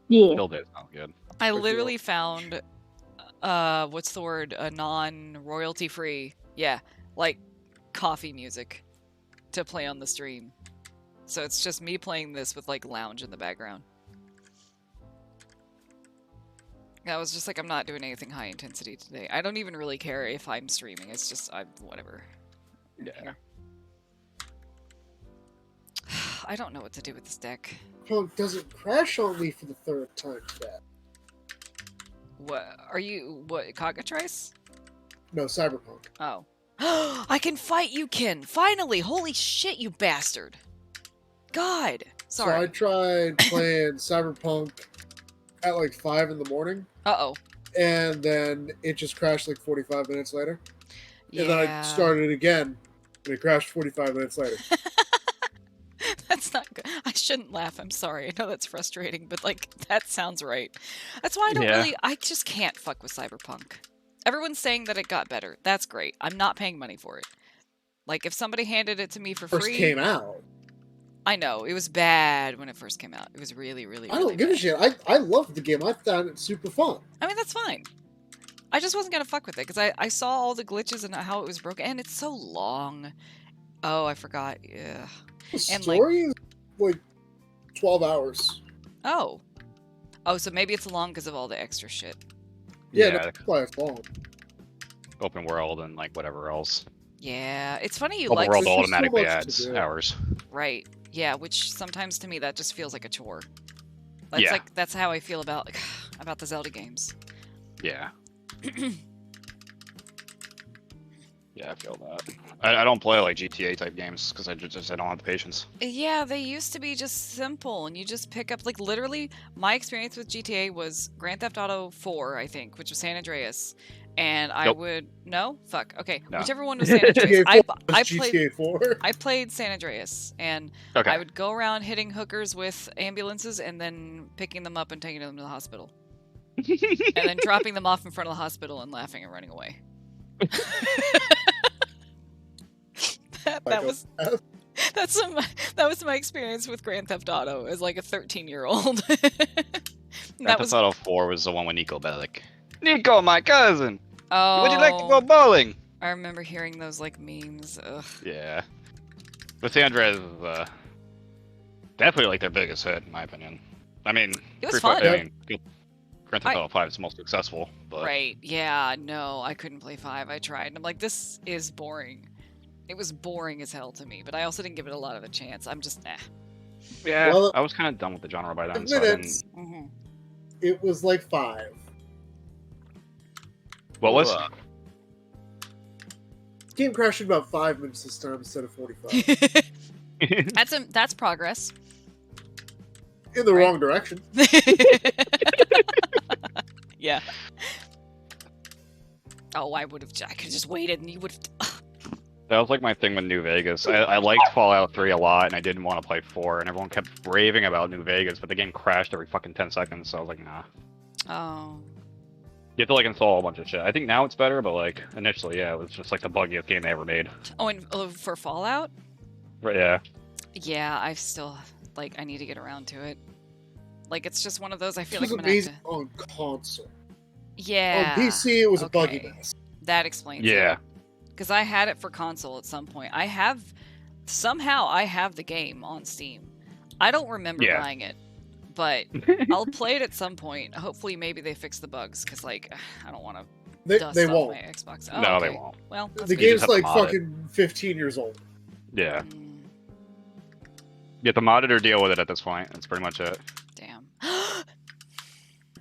Yeah. Still did sound good. I Good literally found what's the word? A non-royalty free, yeah, like coffee music to play on the stream. So it's just me playing this with like lounge in the background. I was just like, I'm not doing anything high intensity today. I don't even really care if I'm streaming. It's just whatever. Yeah. I don't know what to do with this deck. Punk doesn't crash on me for the third time today. What are you? What Cockatrice? No, Cyberpunk. Oh. I can fight you, Ken! Finally! Holy shit, you bastard! God! So I Sorry. tried playing Cyberpunk at like 5 in the morning, Uh-oh. and then it just crashed like 45 minutes later. And then I Yeah. started again, and it crashed 45 minutes later. That's not good. I shouldn't laugh. I'm sorry. I know that's frustrating, but like that sounds right. That's why I don't Yeah. really. I just can't fuck with Cyberpunk. Everyone's saying that it got better. That's great. I'm not paying money for it. Like if somebody handed it to me for First free, came out. I know it was bad when it first came out. It was really, really. I really don't give a bad. shit. I loved the game. I found it super fun. I mean, that's fine. I just wasn't gonna fuck with it because I saw all the glitches and how it was broken, and it's so long. Oh, I forgot. Yeah. The And, like- story is like 12 hours. Oh. Oh, so maybe it's long because of all the extra shit. Yeah, Yeah, that's why it's long. open world and like whatever else. Yeah, it's funny you Open like world There's just so automatically much to adds do. hours. right. Yeah, which sometimes to me that just feels like a chore. That's Yeah. like that's how I feel about about the Zelda games. Yeah. Yeah, I feel that. I don't play like GTA type games because I just I don't have the patience. Yeah, they used to be just simple and you just pick up like literally my experience with GTA was Grand Theft Auto 4, I think, which was San Andreas. And I Nope. would no? Fuck. Okay. No. Whichever one was San Andreas. GTA 4 I was played GTA 4. I played San Andreas and Okay. I would go around hitting hookers with ambulances and then picking them up and taking them to the hospital. And then dropping them off in front of the hospital and laughing and running away. that was that was my experience with Grand Theft Auto as like a 13-year-old. Grand Theft Auto 4 was the one with Nico Bellic. Nico, my cousin. Oh, Would you like to go bowling? I remember hearing those like memes. Ugh. Yeah. But San Andreas is definitely like their biggest hit, in my opinion. I mean, It was 3 5 fun. I mean, Grand Theft I- Auto 5 is the most successful, but Right. Yeah, no, I couldn't play 5. I tried and I'm like, this is boring. It was boring as hell to me, but I also didn't give it a lot of a chance. I'm just yeah, Well, I was kind of done with the genre by then, 5 so I minutes, didn't. mhm. it was like 5. What was? This game crashed in about 5 minutes this time instead of 45. That's progress. In the Right. wrong direction. Yeah. Oh, I could have just waited and you would have. That was like my thing with New Vegas. I liked Fallout 3 a lot, and I didn't want to play 4, and everyone kept raving about New Vegas, but the game crashed every fucking 10 seconds, so I was like, nah. Oh. You have to like install a bunch of shit. I think now it's better, but like initially, yeah, it was just like the buggiest game they ever made. Oh, and for Fallout? But yeah, Yeah, I still like I need to get around to it. Like it's just one of those I It feel was like I'm gonna have amazing to. on console. Yeah. On PC, it was a buggy okay. mess. That explains yeah. Because I had it for console at some point. I have the game on Steam. I don't remember Yeah. buying it, but I'll play it at some point. Hopefully, maybe they fix the bugs because like I don't want to They, dust they off won't. my Xbox. Oh, No, okay. they won't. Well, that's The good. You game's just have to like mod it. fucking 15 years old. Yeah. Mm, You have to mod it or deal with it at this point. That's pretty much it. damn.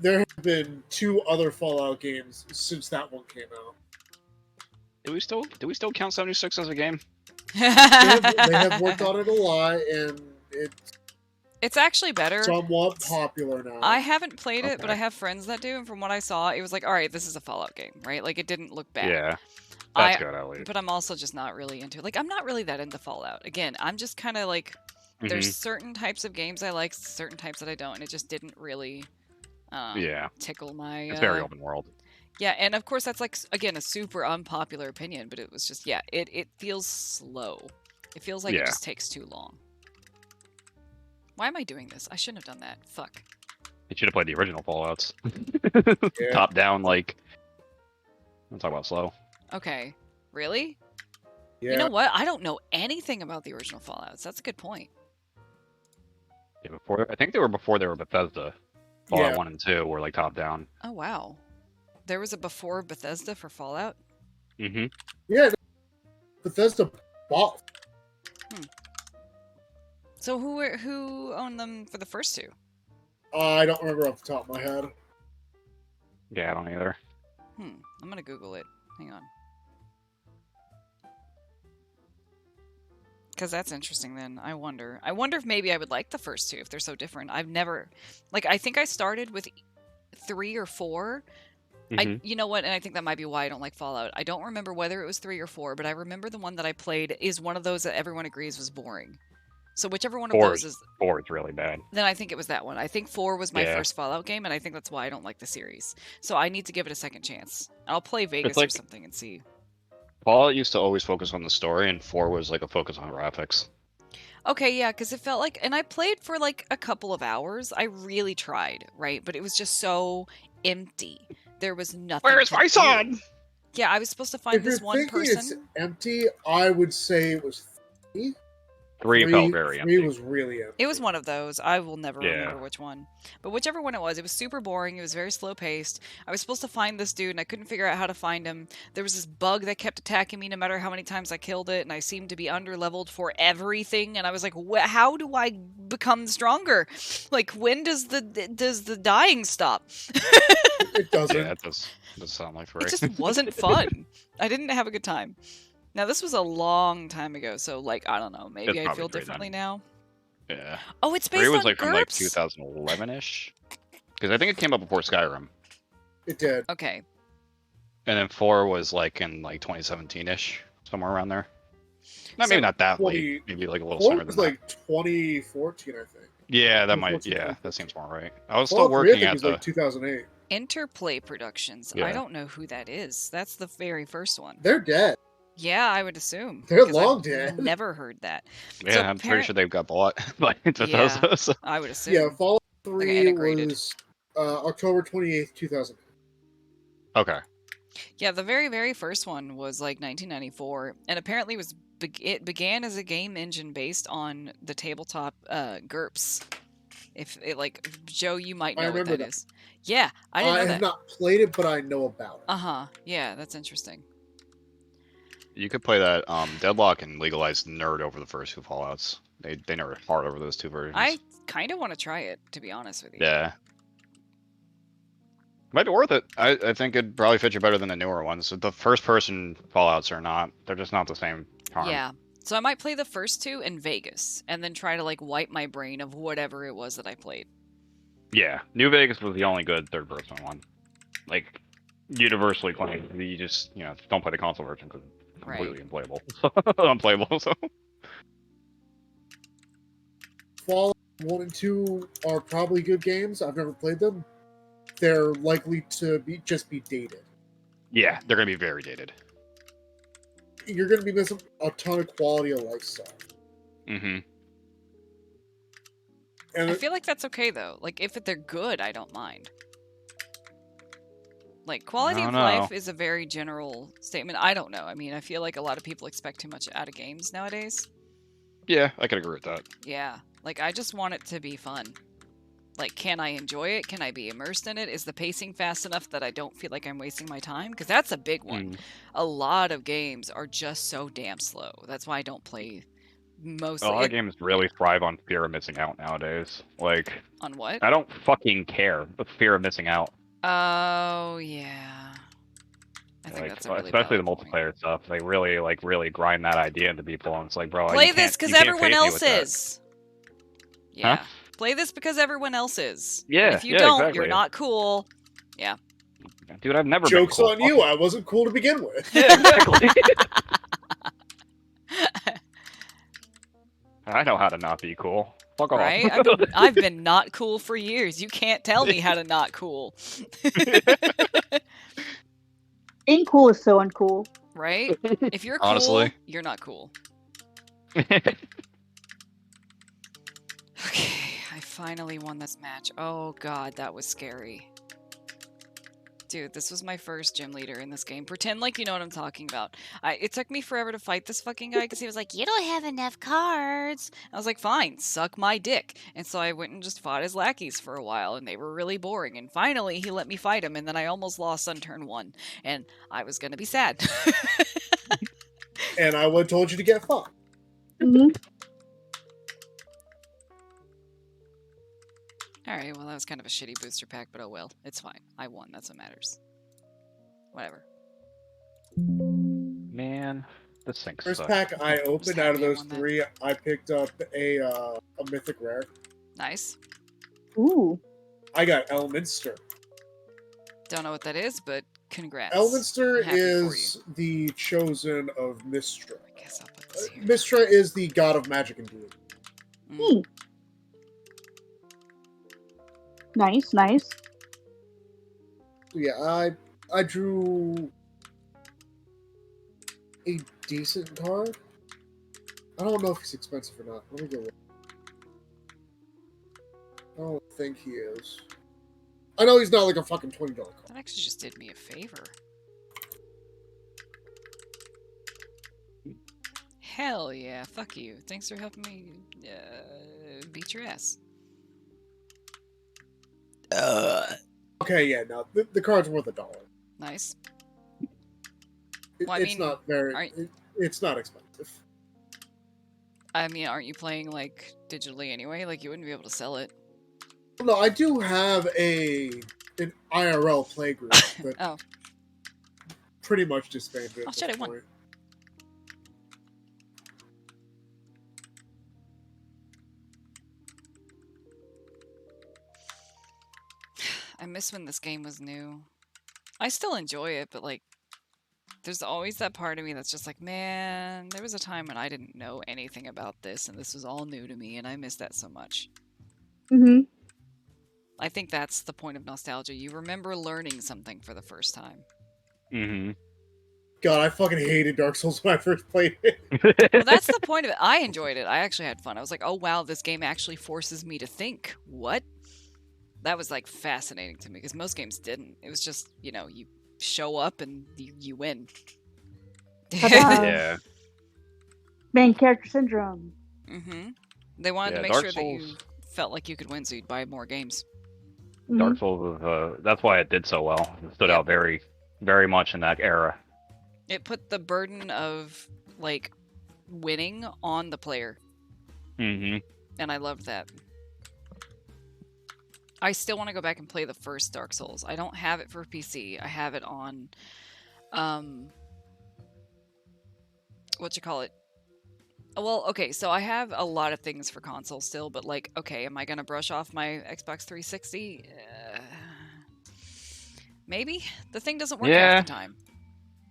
There have been 2 other Fallout games since that one came out. Do we still count 76 as a game? They have worked on it a lot, and it's It's actually better. somewhat popular now. I haven't played it, but Okay. I have friends that do, and from what I saw, it was like, all right, this is a Fallout game, right? Like it didn't look bad. Yeah. I- That's good, at least. But I'm also just not really into it. Like I'm not really that into Fallout. Again, I'm just kind of like Mhm. there's certain types of games I like, certain types that I don't, and it just didn't really Yeah. tickle my. It's very open world. Yeah, and of course that's like again a super unpopular opinion, but it was just it feels slow. It feels like Yeah. it just takes too long. Why am I doing this? I shouldn't have done that. Fuck. You should have played the original Fallouts. Yeah. Top down, like. I'm talking about slow. Okay. Really? Yeah. You know what? I don't know anything about the original Fallouts. That's a good point. Yeah, I think they were before they were Bethesda. Fallout Yeah. 1 and 2 were like top down. Oh wow. There was a before Bethesda for Fallout? Mm-hmm. Yeah. Bethesda bought. So who owned them for the first two? I don't remember off the top of my head. Yeah, I don't either. I'm gonna Google it. Hang on. Because that's interesting then. I wonder if maybe I would like the first two if they're so different. I've never... Like, I think I started with 3 or 4. Mhm. You know what? And I think that might be why I don't like Fallout. I don't remember whether it was 3 or 4, but I remember the one that I played is one of those that everyone agrees was boring. So whichever one of Four those is is, four is really bad. then I think it was that one. I think 4 was my Yeah. first Fallout game, and I think that's why I don't like the series. So I need to give it a second chance. I'll play Vegas or like- something and see. Fallout used to always focus on the story, and 4 was like a focus on graphics. Okay, yeah, because it felt like, and I played for like a couple of hours. I really tried, right? But it was just so empty. There was nothing. Where's to my do. son? Yeah, I was supposed to find If you're this one thinking it's person. empty, I would say it was 3. 3 felt very empty. 3 was really empty. It was one of those. I will never Yeah. remember which one. But whichever one it was super boring. It was very slow paced. I was supposed to find this dude and I couldn't figure out how to find him. There was this bug that kept attacking me no matter how many times I killed it, and I seemed to be underleveled for everything. And I was like, how do I become stronger? Like, when does the dying stop? It doesn't. Yeah, that does sound like It right. just wasn't fun. I didn't have a good time. Now, this was a long time ago, so, like, I don't know. Maybe It's I probably feel 3 then. differently now. Yeah. Oh, it's 3 based was on like from like GURPS? 2011-ish. Because I think it came out before Skyrim. It did. Okay. And then 4 was like in like 2017-ish, somewhere around there. Not So- maybe not that 20 late. Maybe like a little 4 sooner was than like 2014, I think. that. Yeah, that might. 2014, Yeah, 2014. that seems more right. I was Fallout still 3, I working think, at was the. like 2008. Interplay Productions. I Yeah. don't know who that is. That's the very first one. They're dead. Yeah, I would assume. They're because long I've dead. Never heard that. Yeah, So I'm pretty parent- sure they've got bought by Yeah. Bethesda. So. I would assume. Yeah, Fallout Like 3 integrated. was October 28th, 2000. Okay. Yeah, the very, very first one was like 1994, and apparently it began as a game engine based on the tabletop GURPS. If it, like, Joe, you might I know what remember that that. is. Yeah, I didn't know have that. not played it, but I know about it. Uh-huh. Yeah, that's interesting. You could play that Deadlock and Legalized nerd over the first 2 Fallouts. They nerd hard over those 2 versions. I kind of want to try it, to be honest with you. Yeah. Might be worth it. I think it'd probably fit you better than the newer ones. The first person Fallouts are not. They're just not the same charm. Yeah. So I might play the first 2 in Vegas, and then try to, like, wipe my brain of whatever it was that I played. Yeah. New Vegas was the only good third person one. Like, universally claimed. You just, don't play the console version because it's completely unplayable. Unplayable, so. Fallout 1 and 2 are probably good games. I've never played them. They're likely to just be dated. Yeah, they're going to be very dated. You're going to be missing a ton of quality of life stuff. Mm-hmm. And I feel like that's okay, though. Like, if they're good, I don't mind. Like, quality I of don't life know. is a very general statement. I don't know. I mean, I feel like a lot of people expect too much out of games nowadays. Yeah, I could agree with that. Yeah. Like, I just want it to be fun. Like, can I enjoy it? Can I be immersed in it? Is the pacing fast enough that I don't feel like I'm wasting my time? Because that's a big one. Mm. A lot of games are just so damn slow. That's why I don't play mostly. A lot of games really thrive on fear of missing out nowadays. Like, On what? I don't fucking care, but fear of missing out. Oh, yeah. I think Like, that's a really especially the valid point. multiplayer stuff. They really grind that idea into people, and it's like, bro, Play you this can't- because you can't everyone face me else with that. is. Yeah. Huh? Play this because everyone else is. Yeah, And if you yeah, don't, exactly. you're not cool. Dude, I've never joke's been cool. on you. I wasn't cool to begin with. Yeah, exactly. I know how to not be cool. Fuck off. Right? I've been not cool for years. You can't tell me how to not cool. Being cool is so uncool. Right? If you're cool, Honestly. you're not cool. Okay, I finally won this match. Oh god, that was scary. Dude, this was my first gym leader in this game. Pretend like you know what I'm talking about. It took me forever to fight this fucking guy because he was like, you don't have enough cards. I was like, fine, suck my dick. And so I went and just fought his lackeys for a while, and they were really boring. And finally, he let me fight him, and then I almost lost on turn 1. And I was gonna be sad. And I would have told you to get fucked. Mhm. Alright, well, that was kind of a shitty booster pack, but oh well. It's fine. I won. That's what matters. Whatever. Man, this thing First sucks. pack I opened out of happy I those won that. 3, I picked up a mythic rare. Nice. Ooh. I got Elminster. Don't know what that is, but congrats. Elminster I'm happy for you. is the chosen of Mystra. I guess I'll put this here. Mystra is the god of magic and deity. Mm. Nice, nice. Yeah, I drew a decent card. I don't know if he's expensive or not. Let me go look. I don't think he is. I know he's not like a fucking $20 card. That actually just did me a favor. Hell yeah, fuck you. Thanks for helping me beat your ass. Okay, yeah, no, the card's worth $1. Nice. It, Well, I it's mean, not very. aren't- It's not expensive. I mean, aren't you playing like digitally anyway? Like you wouldn't be able to sell it. No, I do have an IRL playgroup, but Oh. pretty much disbanded. Oh, at shit, this I won. point. I miss when this game was new. I still enjoy it, but like there's always that part of me that's just like, man, there was a time when I didn't know anything about this and this was all new to me and I miss that so much. Mm-hmm. I think that's the point of nostalgia. You remember learning something for the first time. Mm-hmm. God, I fucking hated Dark Souls when I first played it. Well, that's the point of it. I enjoyed it. I actually had fun. I was like, oh wow, this game actually forces me to think. What? That was like fascinating to me because most games didn't. It was just, you know, you show up and you win. Ta-da. Yeah. Main character syndrome. Mm-hmm. They wanted Yeah, to make Dark sure that you Souls- felt like you could win, so you'd buy more games. Mhm. Dark Souls was, that's why it did so well. It stood Yep. out very, very much in that era. It put the burden of like winning on the player, Mm-hmm. and I loved that. I still want to go back and play the first Dark Souls. I don't have it for PC. I have it on, what you call it? Well, okay, so I have a lot of things for console still, but like, okay, am I gonna brush off my Xbox 360? Maybe. The thing doesn't work Yeah. half the time.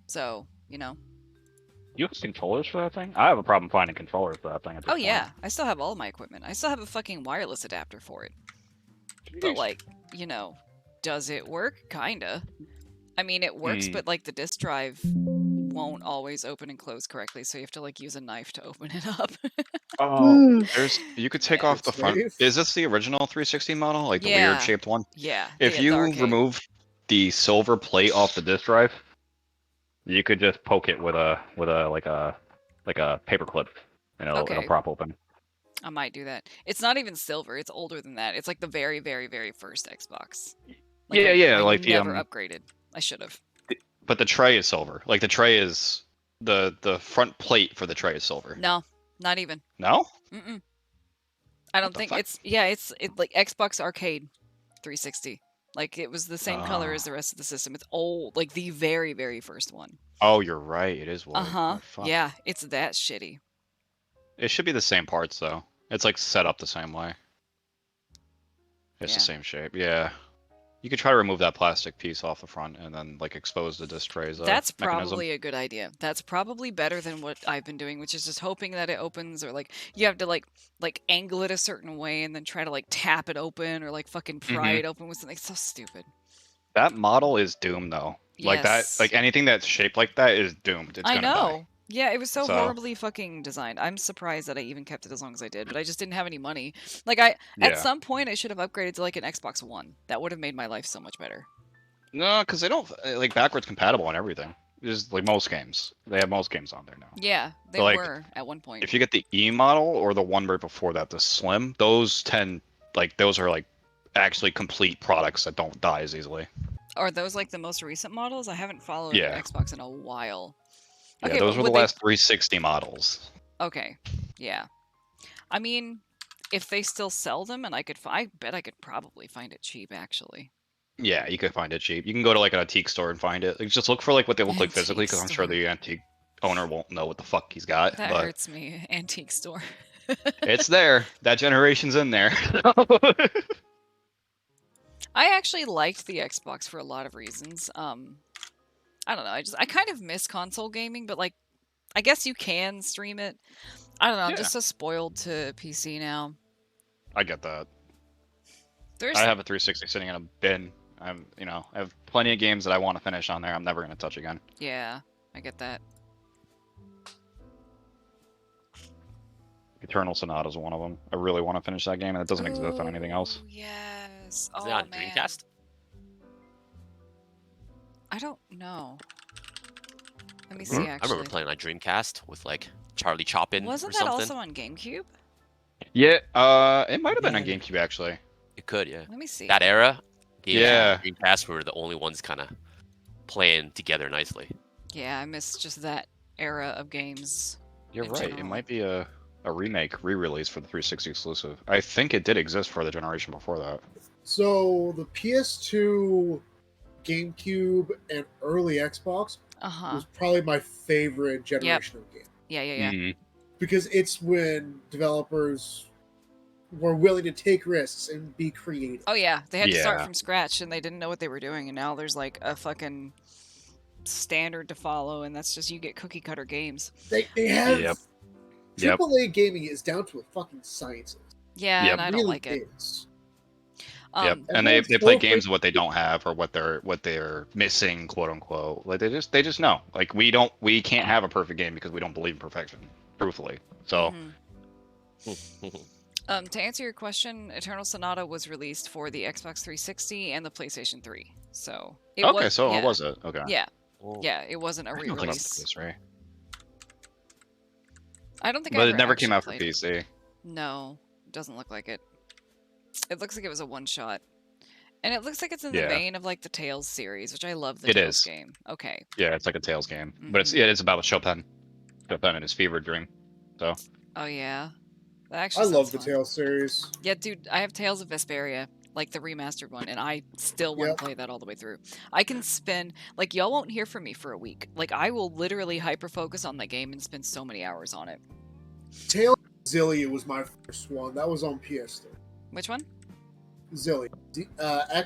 So, you know. You have controllers for that thing? I have a problem finding controllers for that thing. At this Oh point. yeah, I still have all my equipment. I still have a fucking wireless adapter for it. But like, you know, does it work? Kinda. I mean, it works, but like the disk drive won't always open and close correctly, so you have to like use a knife to open it up. Oh, Mm. you could take Yeah. off the front. Safe. Is this the original 360 model, like the Yeah. weird shaped one? Yeah. If the you arcade. remove the silver plate off the disk drive, you could just poke it with a like a paper clip, and it'll Okay. prop open. I might do that. It's not even silver. It's older than that. It's like the very, very, very first Xbox. Yeah, I like the, never upgraded. I should have. But the tray is silver. Like the tray is the front plate for the tray is silver. No, not even. No? Mm-mm. I don't the think fuck? it's like Xbox Arcade 360. Like it was the same color as the rest of the system. It's old, like the very, very first one. Oh, you're right. It is white. Uh-huh. Oh, fuck. Yeah, it's that shitty. It should be the same parts though. It's like set up the same way. It's Yeah. the same shape. Yeah. You could try to remove that plastic piece off the front and then like expose the disc tray's That's mechanism. probably a good idea. That's probably better than what I've been doing, which is just hoping that it opens, or like you have to like angle it a certain way and then try to like tap it open or like fucking pry Mhm. it open with something. It's so stupid. That model is doomed though. Like that, Yes. like anything that's shaped like that is doomed. It's I gonna know. die. Yeah, it was so So- horribly fucking designed. I'm surprised that I even kept it as long as I did, but I just didn't have any money. Like at Yeah. some point I should have upgraded to like an Xbox One. That would have made my life so much better. No, because they don't like backwards compatible on everything. Just like most games, they have most games on there now. Yeah, they But, like, were at one point. If you get the E model or the one right before that, the Slim, those are like actually complete products that don't die as easily. Are those like the most recent models? I haven't followed Yeah. Xbox in a while. Yeah, Okay, those but were the would they- last 360 models. Okay, yeah. I mean, if they still sell them, and I bet I could probably find it cheap, actually. Yeah, you could find it cheap. You can go to like an antique store and find it. Like, just look for like what they look like physically, Antique because I'm sure store. the antique owner won't know what the fuck he's got. That but hurts me. Antique store. it's there. That generation's in there. I actually liked the Xbox for a lot of reasons. I don't know. I kind of miss console gaming, but like, I guess you can stream it. I don't know. I'm Yeah. just so spoiled to PC now. I get that. There's I have a 360 sitting in a bin. I have plenty of games that I want to finish on there. I'm never gonna touch again. yeah, I get that. Eternal Sonata is one of them. I really want to finish that game, and it doesn't exist on anything else. Ooh, yes. Is Oh it on man. Dreamcast? I don't know. Let me I see. remember Actually, playing on Dreamcast with like Charlie Choppin wasn't or that something. also on GameCube? Yeah, it might have been on Yeah. GameCube actually. You could, yeah. Let me see. That era, games Yeah. on Dreamcast were the only ones kind of playing together nicely. Yeah, I missed just that era of games. You're In right. It general. might be a remake, re-release for the 360 exclusive. I think it did exist for the generation before that. So the PS2, GameCube, and early Xbox Uh-huh. was probably my favorite generation of game Yeah. Mhm. because it's when developers were willing to take risks and be creative. Oh yeah, they had to start Yeah. from scratch and they didn't know what they were doing, and now there's like a fucking standard to follow, and that's just you get cookie cutter games. They have Yep. Yep. AAA gaming is down to a fucking science. Yeah, Yep. and I don't really like it. is. Yep. Um, And they everyone's play so games of what they don't have or what they're missing, quote unquote. Like they just know. Like we can't have a perfect game because we don't believe in perfection, truthfully. So mhm. To answer your question, Eternal Sonata was released for the Xbox 360 and the PlayStation 3. So it okay, was, so yeah, it was it. Okay. Yeah, Oh. yeah, it wasn't a I didn't look it up re-release. this, right? I don't think I But it ever never came actually out for played it. PC. No, it doesn't look like it. It looks like it was a one shot. And it looks like it's in the Yeah. vein of like the Tales series, which I love the It Tales is. game. Okay. Yeah, it's like a Tales game, but Mhm. it's about Chopin and his fever dream. So Oh yeah. That I actually love sounds the fun. Tales series. Yeah, dude, I have Tales of Vesperia, like the remastered one, and I still want Yep. to play that all the way through. I can spend like y'all won't hear from me for a week. Like I will literally hyper focus on the game and spend so many hours on it. Tales of Xillia was my first one. That was on PS3. Which one? Xillia. Xillia.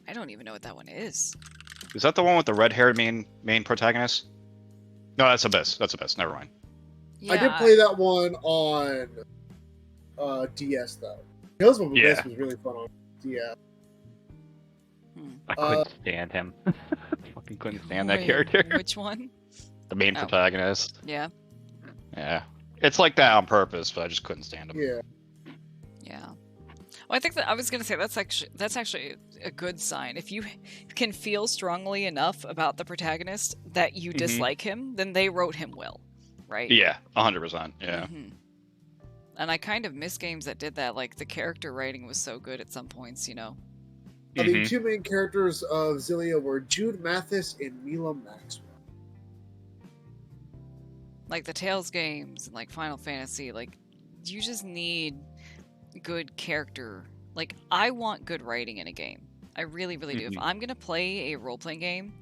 I don't even know what that one is. is that the one with the red-haired main protagonist? No, that's Abyss. That's Abyss. Never mind. Yeah, I did play that one on DS though. Tales of Abyss Yeah. was really fun on DS. I couldn't stand him. Fucking couldn't stand that Wait, character. Which one? The main Oh. protagonist. Yeah, Yeah. It's like that on purpose, but I just couldn't stand him. Yeah. yeah. Well, I think that I was gonna say that's actually a good sign. If you can feel strongly enough about the protagonist that you Mhm. dislike him, then they wrote him well, right? Yeah, 100%. Yeah. Mhm. And I kind of miss games that did that. Like the character writing was so good at some points, you know. The Mhm. two main characters of Xillia were Jude Mathis and Mila Maxwell. Like the Tales games and like Final Fantasy, like you just need good character. Like I want good writing in a game. I really, really do. If Mhm. I'm gonna play a role-playing game,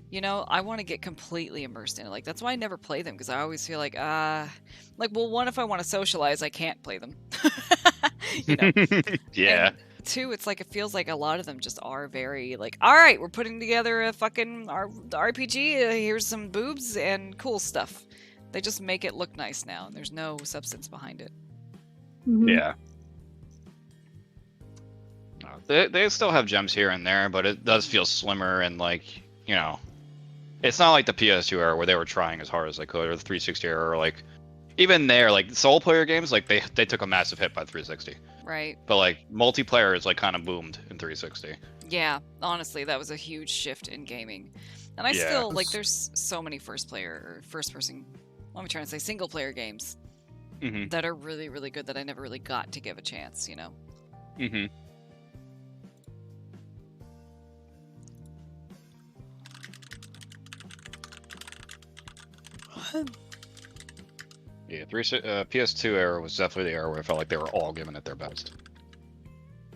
you know, I want to get completely immersed in it. Like that's why I never play them because I always feel like well, one, if I want to socialize, I can't play them. You know. yeah. And two, it's like it feels like a lot of them just are very like, all right, we're putting together a fucking RPG. Here's some boobs and cool stuff. They just make it look nice now, and there's no substance behind it. Mhm. Yeah. They still have gems here and there, but it does feel slimmer and like, you know, it's not like the PS2 era where they were trying as hard as they could, or the 360 era, or like even there, like solo player games, like they took a massive hit by 360, Right. but like multiplayer is like kind of boomed in 360. Yeah, honestly, that was a huge shift in gaming. And I Yeah. still like there's so many first person, what am I trying to say, single player games Mm-hmm. that are really, really good that I never really got to give a chance, you know. Mm-hmm. Yeah, PS2 era was definitely the era where I felt like they were all giving it their best.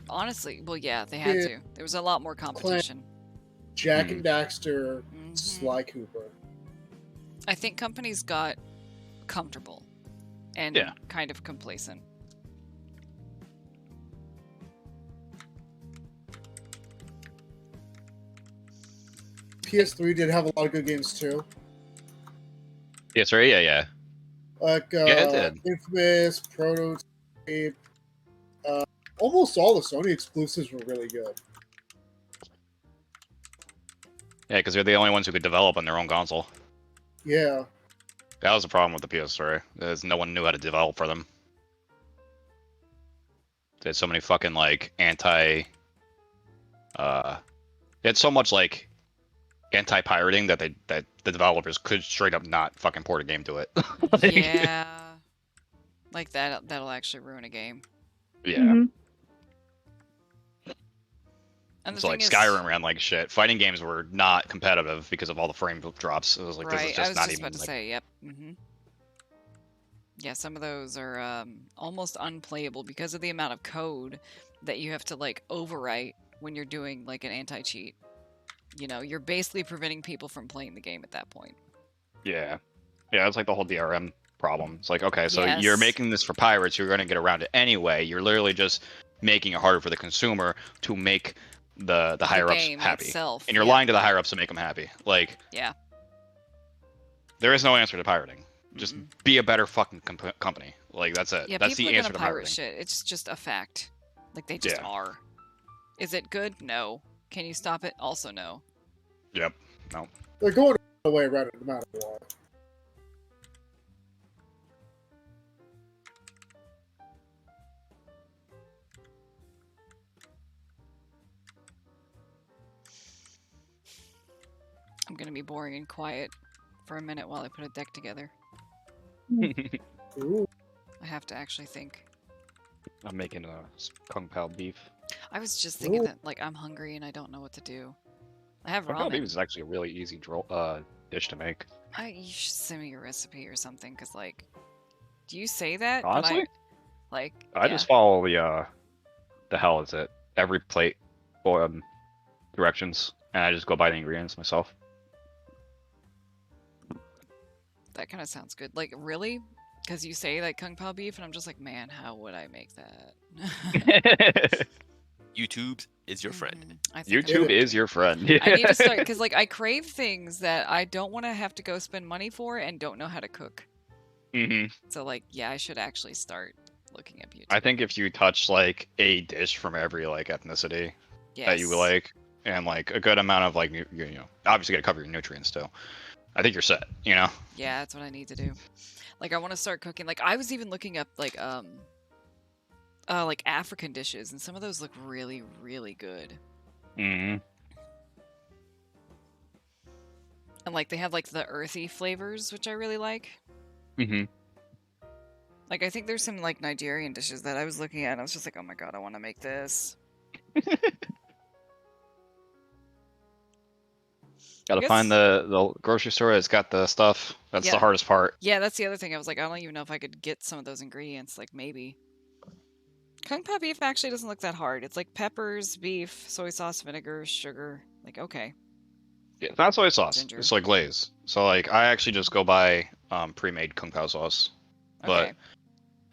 Honestly, well, yeah, they had Yeah. to. There was a lot more competition. Jack and Daxter, Mhm. Sly Cooper. I think companies got comfortable and Yeah. kind of complacent. PS3 did have a lot of good games too. PS3, yeah. Like Yeah, it did. Infamous, Prototype. Almost all the Sony exclusives were really good. Yeah, because they're the only ones who could develop on their own console. Yeah. That was the problem with the PS3, is no one knew how to develop for them. They had so many fucking, like, they had so much, like, anti-pirating that the developers could straight up not fucking port a game to it. Like, Yeah. Like that'll actually ruin a game. Yeah. Mhm. And the So like thing is, Skyrim ran like shit. Fighting games were not competitive because of all the frame drops. It was like this is right? I just was not just even about to like say, yep. Yeah, some of those are almost unplayable because of the amount of code that you have to like overwrite when you're doing like an anti-cheat. You know, you're basically preventing people from playing the game at that point. yeah. Yeah, it's like the whole DRM problem. It's like, okay, so you're Yes. making this for pirates, you're gonna get around it anyway. You're literally just making it harder for the consumer to make the higher ups game happy. itself. And you're Yep. lying to the higher ups to make them happy. Like Yeah. there is no answer to pirating. Just Mm-mm. be a better fucking company. Like that's it. Yeah, That's people the are answer gonna to pirate pirating. shit. It's just a fact. Like they just Yeah. are. Is it good? No. Can you stop it? Also no. Yep. No. They're going away around it no matter what. I'm gonna be boring and quiet for a minute while I put a deck together. Ooh. I have to actually think. I'm making a Kung Pao beef. I was just thinking Ooh. that like I'm hungry and I don't know what to do. I have Kung Pao beef ramen. is actually a really easy dish to make. You should send me your recipe or something, cause like, do you say that? Honestly? But like, I just follow the hell is it? Every plate directions, and I just go buy the ingredients myself. that kind of sounds good. Like, really? Because you say like kung pao beef, and I'm just like, man, how would I make that? YouTube is your friend. Mhm. I think I YouTube would. is your friend. I need to start because like I crave things that I don't want to have to go spend money for and don't know how to cook. hmm So like, yeah, I should actually start looking up YouTube. I think if you touch like a dish from every like ethnicity that you Yes. like, and like a good amount of like you know, obviously gotta cover your nutrients too. I think you're set. You know. Yeah, that's what I need to do. Like I want to start cooking. Like I was even looking up like African dishes, and some of those look really, really good. hmm And like they have like the earthy flavors, which I really like. hmm Like I think there's some like Nigerian dishes that I was looking at, and I was just like, oh my god, I want to make this. Gotta guess- find the grocery store that's got the stuff. That's Yeah. the hardest part. Yeah, that's the other thing. I was like, I don't even know if I could get some of those ingredients. Like maybe. Kung pao beef actually doesn't look that hard. It's like peppers, beef, soy sauce, vinegar, sugar. Like okay. Yeah, it's not soy sauce. Ginger. It's like glaze. So like I actually just go buy pre-made Kung Pao sauce. But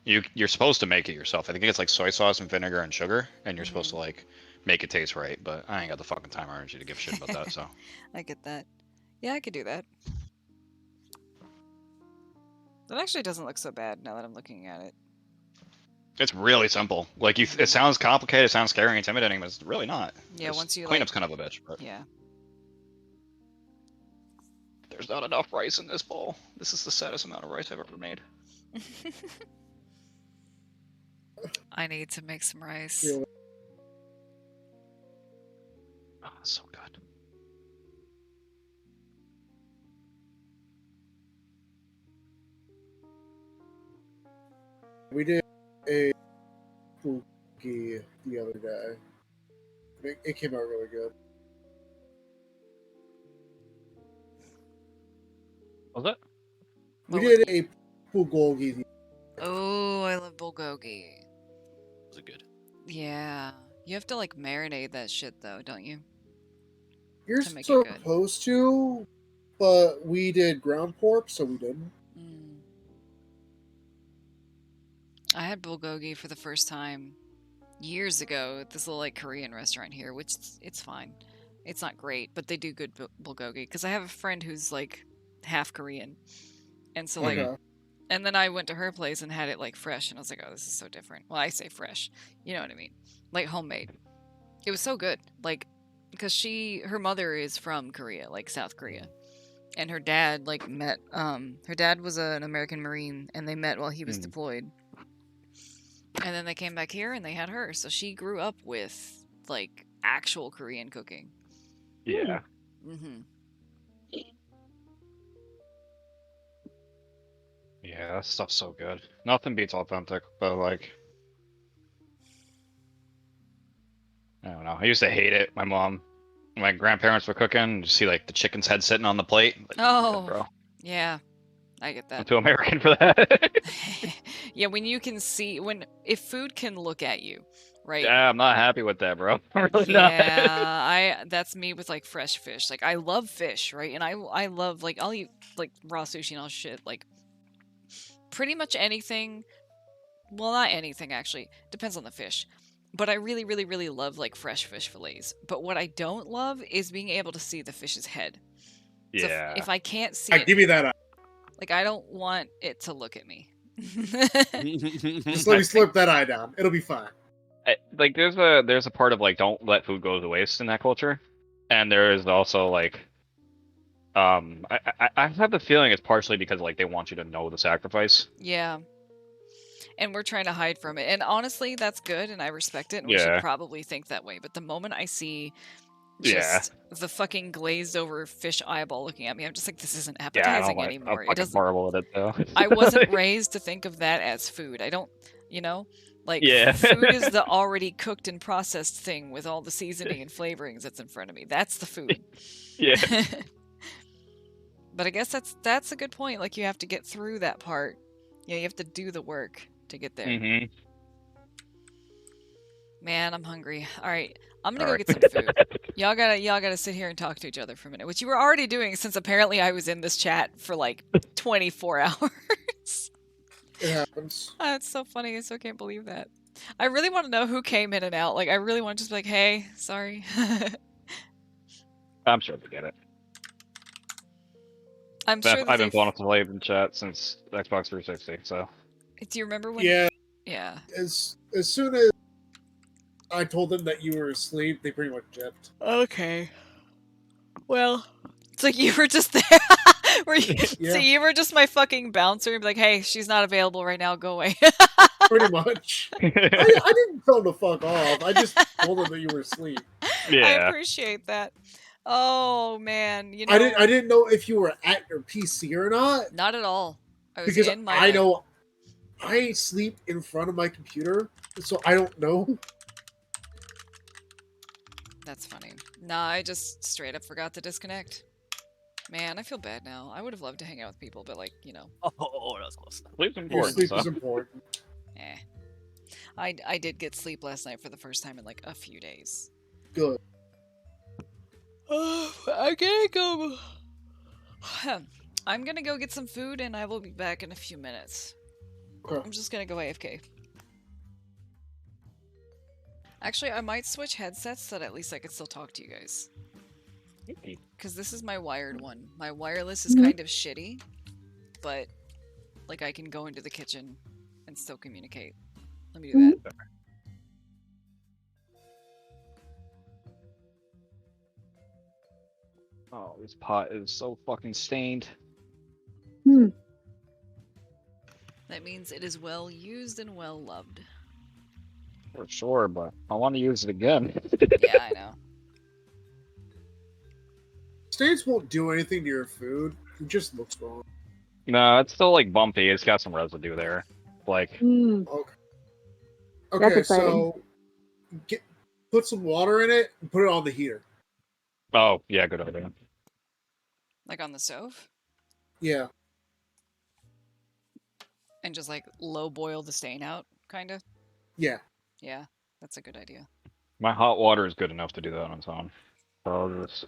Okay. you're supposed to make it yourself. I think it's like soy sauce and vinegar and sugar, and you're supposed Mm-hmm. to like make it taste right. But I ain't got the fucking time or energy to give a shit about that. So I get that. Yeah, I could do that. That actually doesn't look so bad now that I'm looking at it. it's really simple. Like it sounds complicated, it sounds scary, and intimidating, but it's really not. Yeah, Just once you cleanup's kind of a bitch, but yeah. there's not enough rice in this bowl. This is the saddest amount of rice I've ever made. I need to make some rice. Yeah. Oh, so good. We did a spooky the other day. It came out really good. Was it? We What did a bulgogi. Oh, I love bulgogi. Was it good? Yeah. You have to like marinate that shit though, don't you? You're To make it good. supposed to, but we did ground pork, so we didn't. Mm. I had bulgogi for the first time years ago at this little like Korean restaurant here, which it's fine. It's not great, but they do good bulgogi. Because I have a friend who's like half Korean, and so like, Okay. and then I went to her place and had it like fresh, and I was like, oh, this is so different. Well, I say fresh, you know what I mean, like homemade. It was so good, like, because her mother is from Korea, like South Korea, and her dad like met. Her dad was an American Marine, and they met while he was Mm. deployed. And then they came back here and they had her. So she grew up with like actual Korean cooking. Yeah. Mm-hmm. Yeah, that stuff's so good. Nothing beats authentic, but like, I don't know. I used to hate it. My grandparents were cooking, you see like the chicken's head sitting on the plate. Like, Oh, yeah, bro, yeah, I get I'm that. too American for that. Yeah, when you can see, if food can look at you, right? Yeah, I'm not happy with that, bro. I'm really Yeah, that's me with like fresh fish. Like I love fish, right? And I love like I'll eat like raw sushi and all shit. Like pretty much anything. Well, not anything actually. Depends on the fish. But I really, really, really love like fresh fish fillets. But what I don't love is being able to see the fish's head. So Yeah. if I can't see I it, give you that. like I don't want it to look at me. Just let me slurp that eye down. It'll be fine. Like there's a part of like don't let food go to waste in that culture, and there is also like, I have the feeling it's partially because like they want you to know the sacrifice. Yeah. And we're trying to hide from it. And honestly, that's good and I respect it and we should Yeah. probably think that way. But the moment I see Yeah. just the fucking glazed over fish eyeball looking at me, I'm just like, this isn't Yeah, I appetizing don't like. anymore. I'm It fucking doesn't horrible with it though. I wasn't raised to think of that as food. I don't, you know, like Yeah. food is the already cooked and processed thing with all the seasoning and flavorings that's in front of me. That's the food. Yeah. But I guess that's a good point. Like you have to get through that part. Yeah, you have to do the work to get there. Mm-hmm. Man, I'm hungry. All right, I'm gonna All go right. get some food. Y'all gotta sit here and talk to each other for a minute, which you were already doing since apparently I was in this chat for like 24 hours. It happens. That's so funny. I still can't believe that. I really want to know who came in and out. Like, I really want to just be like, hey, sorry. I'm sure they get it. I'm sure that I've been they. blown off the live in chat since Xbox 360, so. Do you remember when? Yeah. Yeah. As soon as I told them that you were asleep, they pretty much dipped. Okay. Well, it's like you were just there. Yeah. So you were just my fucking bouncer and be like, hey, she's not available right now. Go away. Pretty much. I didn't tell them to fuck off. I just told them that you were asleep. I Yeah. appreciate that. Oh man, you know. I didn't know if you were at your PC or not. Not at all. I was Because in my. I know I sleep in front of my computer, so I don't know. That's funny. Nah, I just straight up forgot to disconnect. Man, I feel bad now. I would have loved to hang out with people, but like, you know, Oh, that was close. Sleep's Your important, sleep so. is important. eh. I did get sleep last night for the first time in like a few days. Good. Oh, I can't go. I'm gonna go get some food and I will be back in a few minutes. Okay. I'm just gonna go AFK. Actually, I might switch headsets so that at least I could still talk to you guys. Because this is my wired one. My wireless is kind of shitty, but like I can go into the kitchen and still communicate. Let me do that. Oh, this pot is so fucking stained. That means it is well used and well loved. For sure, but I want to use it again. Yeah, I know. Stains won't do anything to your food. It just looks wrong. No, it's still like bumpy. It's got some residue there. Like, Okay. That's Okay, exciting. so put some water in it and put it on the heater. oh yeah, good idea. Like on the stove? Yeah. And just like low boil the stain out, kind of? Yeah. Yeah, that's a good idea. My hot water is good enough to do that on its own. So just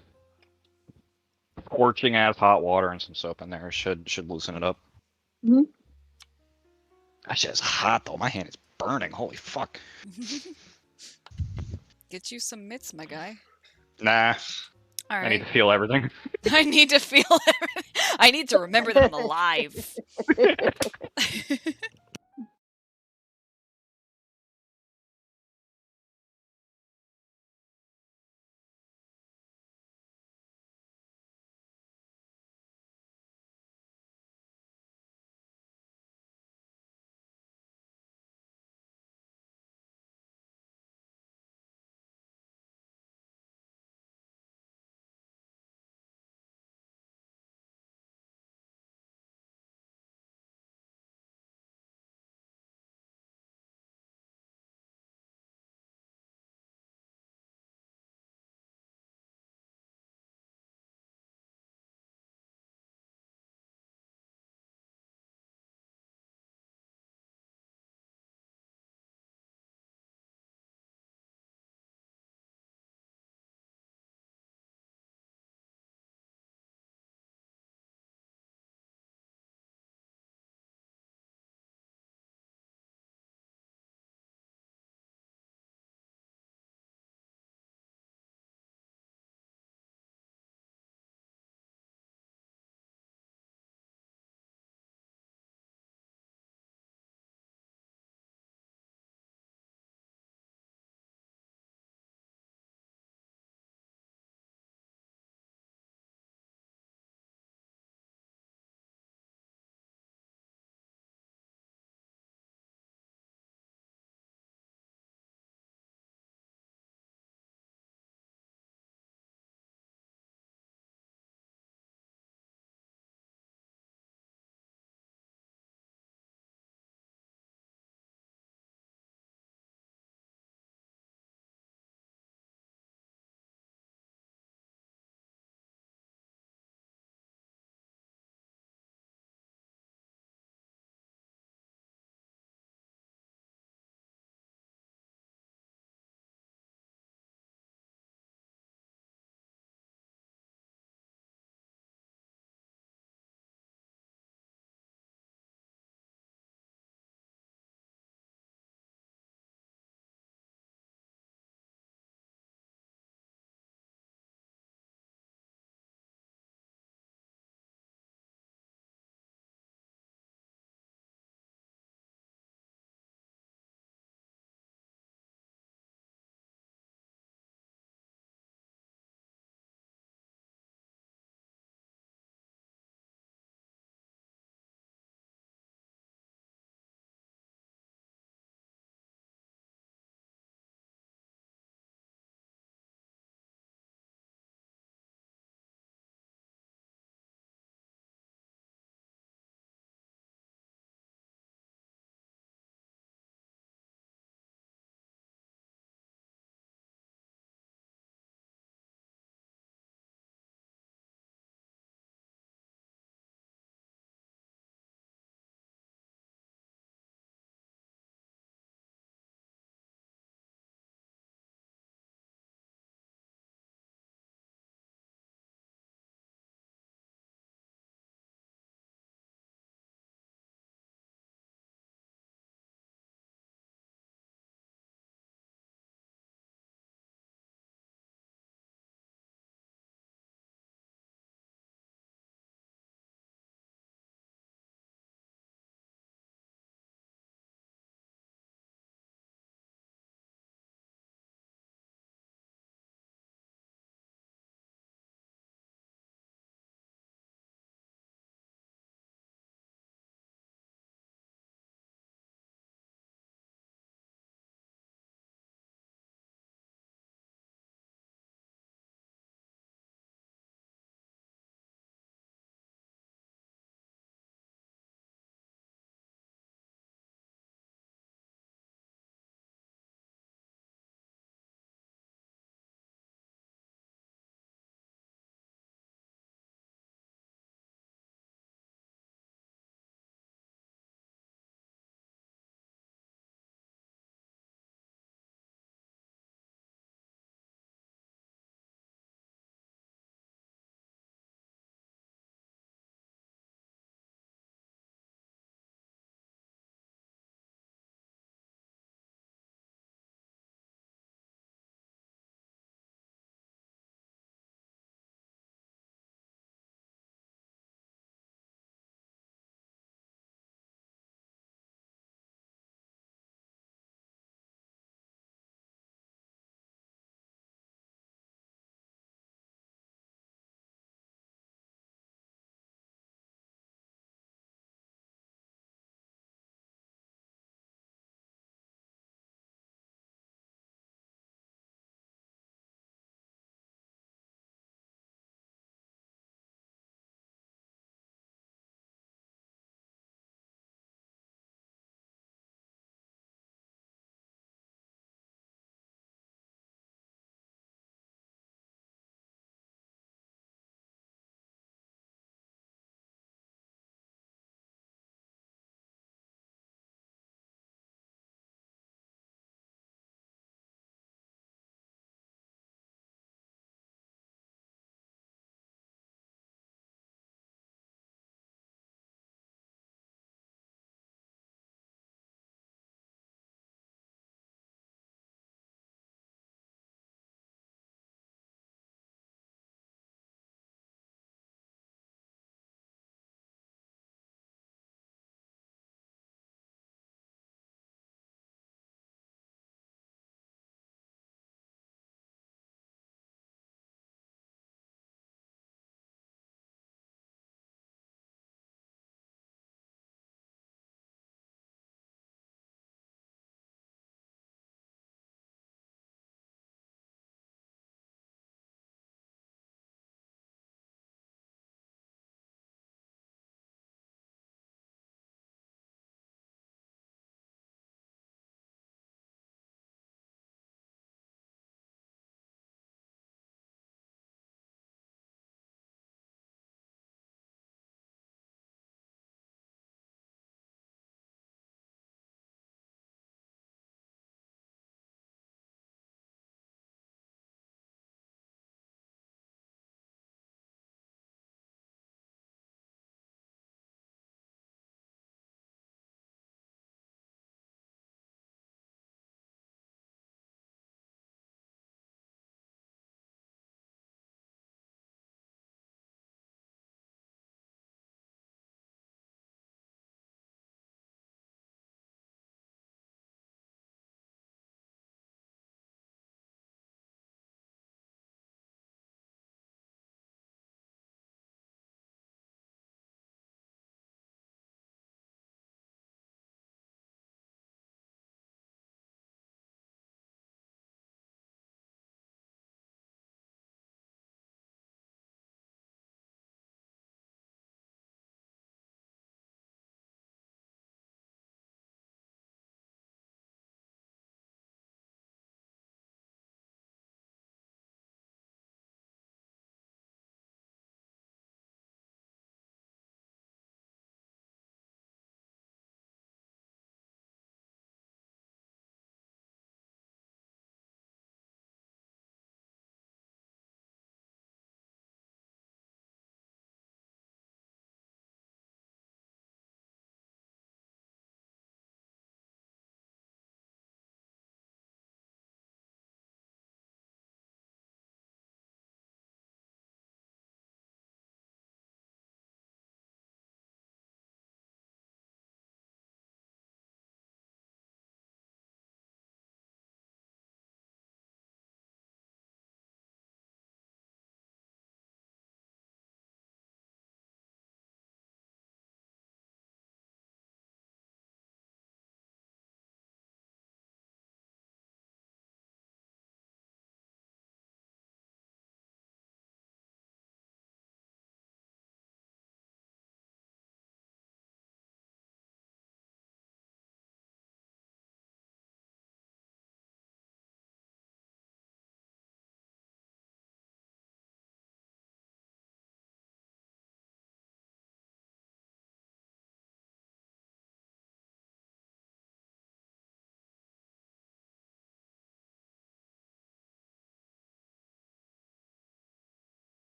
scorching ass hot water and some soap in there should loosen it up. Mhm. That shit's hot though. My hand is burning. Holy fuck. Get you some mitts, my guy. Nah, All I need right. to feel everything. I need to feel everything. I need to remember that I'm alive.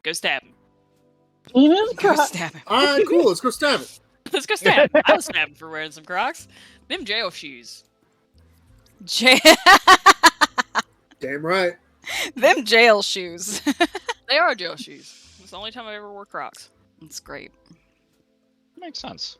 Go stab him. Demon Go Crocs. stab him. All right, cool. Let's go stab it. Let's go stab him. I was stabbing for wearing some Crocs. Them jail shoes. Damn right. Them jail shoes. They are jail shoes. It's the only time I ever wore Crocs. That's great. Makes sense.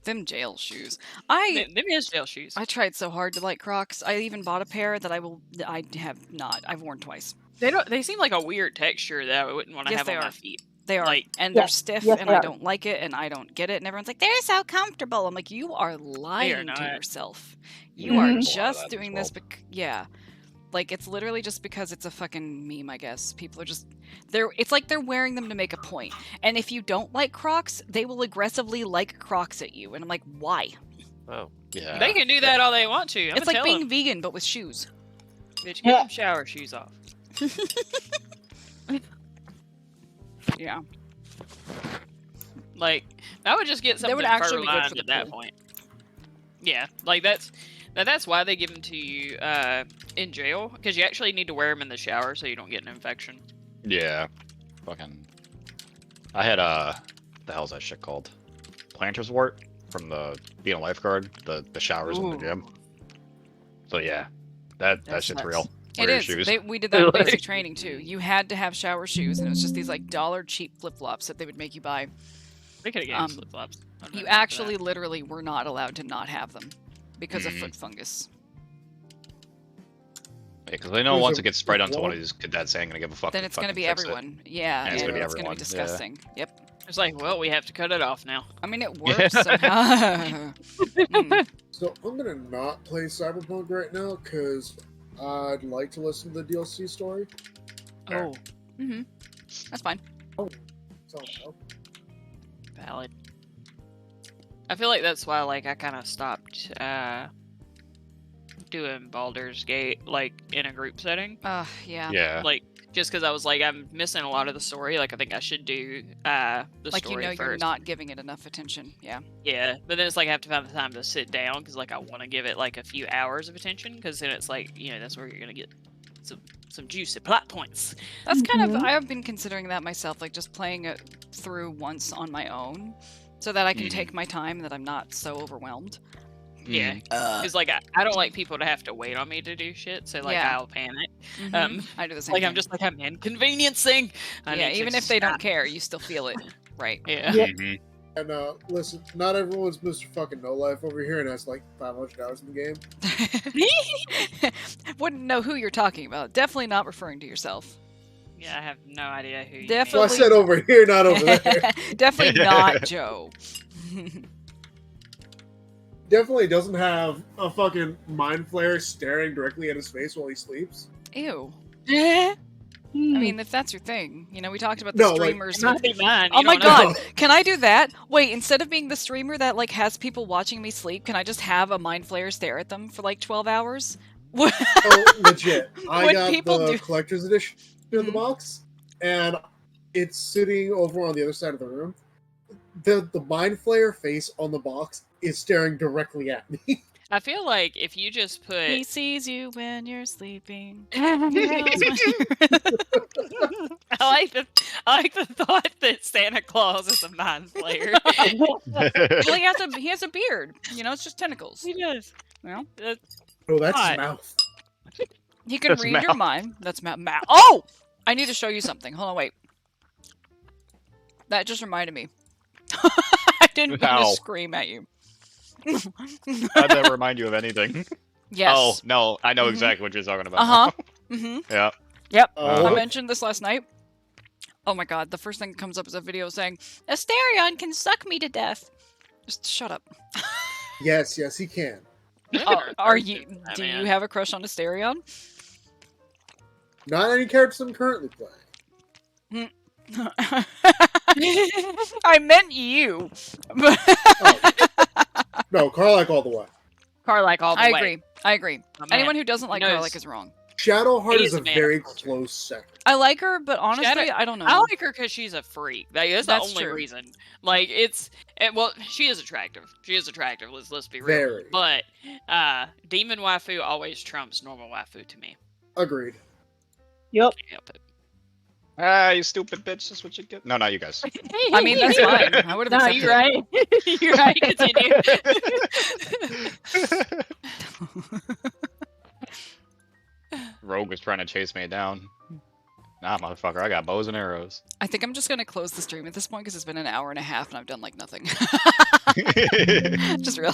Them jail shoes. Them is jail shoes. I tried so hard to like Crocs. I even bought a pair that I have not. I've worn twice. They seem like a weird texture that I wouldn't want to Yes, have they on are. my feet. They are, Like- and Yeah. they're stiff, Yes, and they I are. don't like it, and I don't get it. And everyone's like, "They're so comfortable." I'm like, "You are lying to not. yourself. You Mhm. are There's a lot of just that in doing this this." Yeah, like it's literally just because it's a fucking meme. I guess people are just It's like they're wearing them to make a point. And if you don't like Crocs, they will aggressively like Crocs at you. And I'm like, why? Oh. Yeah. They can do that all they want to. It's like being vegan but with shoes. Bitch, get them shower shoes off. Yeah. Like, I would just get something would actually be good fur-lined for the at that pool. point. Yeah, like that's why they give them to you in jail, because you actually need to wear them in the shower so you don't get an infection. Yeah. Fucking. I had the hell's that shit called? Planter's wart from being a lifeguard. The showers in the gym. So yeah, that That shit's sucks. real. It Wear your is. shoes. We did that in basic training too. You had to have shower shoes, and it was just these like dollar cheap flip flops that they would make you buy. They could have Um, given flip flops. You actually literally were not allowed to not have them because of Mhm. foot fungus. Because they know There's once a- it gets sprayed onto one one- of these cadets, they ain't gonna give a fuck. Then it's going to be everyone. Yeah, And it's and gonna be it's going to everyone, be yeah. disgusting. Yep. It's like, well, we have to cut it off now. I mean, it works somehow. Mm. So I'm gonna not play Cyberpunk right now because I'd like to listen to the DLC story. Fair. Oh, Mhm. That's fine. So, valid. I feel like that's why, like, I kind of stopped doing Baldur's Gate, like, in a group setting. Yeah. Yeah. Like, just because I was like, I'm missing a lot of the story. Like, I think I should do the Like, story you're first. not giving it enough attention. Yeah. Yeah, but then it's like I have to find the time to sit down because, like, I want to give it like a few hours of attention because then it's like, that's where you're gonna get some juicy plot points. That's kind of, Mhm. I have been considering that myself, like just playing it through once on my own so that I can Mhm. take my time, that I'm not so overwhelmed. Yeah, because like I don't like people to have to wait on me to do shit, so like Yeah. I'll panic. Mhm. I do the same Like thing. I'm just like I'm inconveniencing. I yeah, need to even if they don't stop. care, you still feel it. Right. Yeah. Yeah. Mhm. and listen, not everyone's Mr. Fucking No Life over here and has like 500 hours in the game. Wouldn't know who you're talking about. Definitely not referring to yourself. Yeah, I have no idea who. You So I Definitely- said over here, not over there. Definitely not Joe. Definitely doesn't have a fucking mind flare staring directly at his face while he sleeps. Ew. mean. I mean, if that's your thing, we talked about the No, like, streamers. It might be mine. Oh you my don't know. god, can I do that? Wait, instead of being the streamer that like has people watching me sleep, can I just have a mind flare stare at them for like 12 hours? Oh, legit. I When got people the do- collector's edition in the Mhm. box, and it's sitting over on the other side of the room. The mind flare face on the box is staring directly at me. I feel like if you just put He sees you when you're sleeping. I like the thought that Santa Claus is a mind flayer. Well, he has a beard. It's just tentacles. He does. Well, Oh, that's his What? mouth. he can That's read your mouth. mind. That's Matt. Oh, I need to show you something. Hold on, wait. That just reminded me. I didn't want Ow. to scream at you. How'd that remind you of anything? Yes. Oh no, I know Mhm. exactly what you're talking about. Uh huh. now. Mm-hmm. Yeah. Yep. Oh. I mentioned this last night. Oh my god, the first thing that comes up is a video saying, Asterion can suck me to death. Just shut up. Yes, he can. Are you? I Do mean, you have a crush on Asterion? Not any characters I'm currently playing. I meant you. No, Karlach all the way. Carlike all the I way. agree. I agree. My man. Anyone who doesn't like knows. Karlach is wrong. Shadowheart He's is a a man very of culture. close second. I like her, but honestly, Shadow- I don't know. I like her because she's a freak. Like, that's the That's only true. reason. Like well, she is attractive. She is attractive. Let's be real. Very. But demon waifu always trumps normal waifu to me. Agreed. Yep. Help it. Ah, you stupid bitch. That's what you get. No, not you guys. I mean, that's fine. I would have No, accepted you're right. You're right. Continue. Rogue was trying to chase me down. Nah, motherfucker, I got bows and arrows. I think I'm just gonna close the stream at this point because it's been an hour and a half and I've done like nothing. Just real.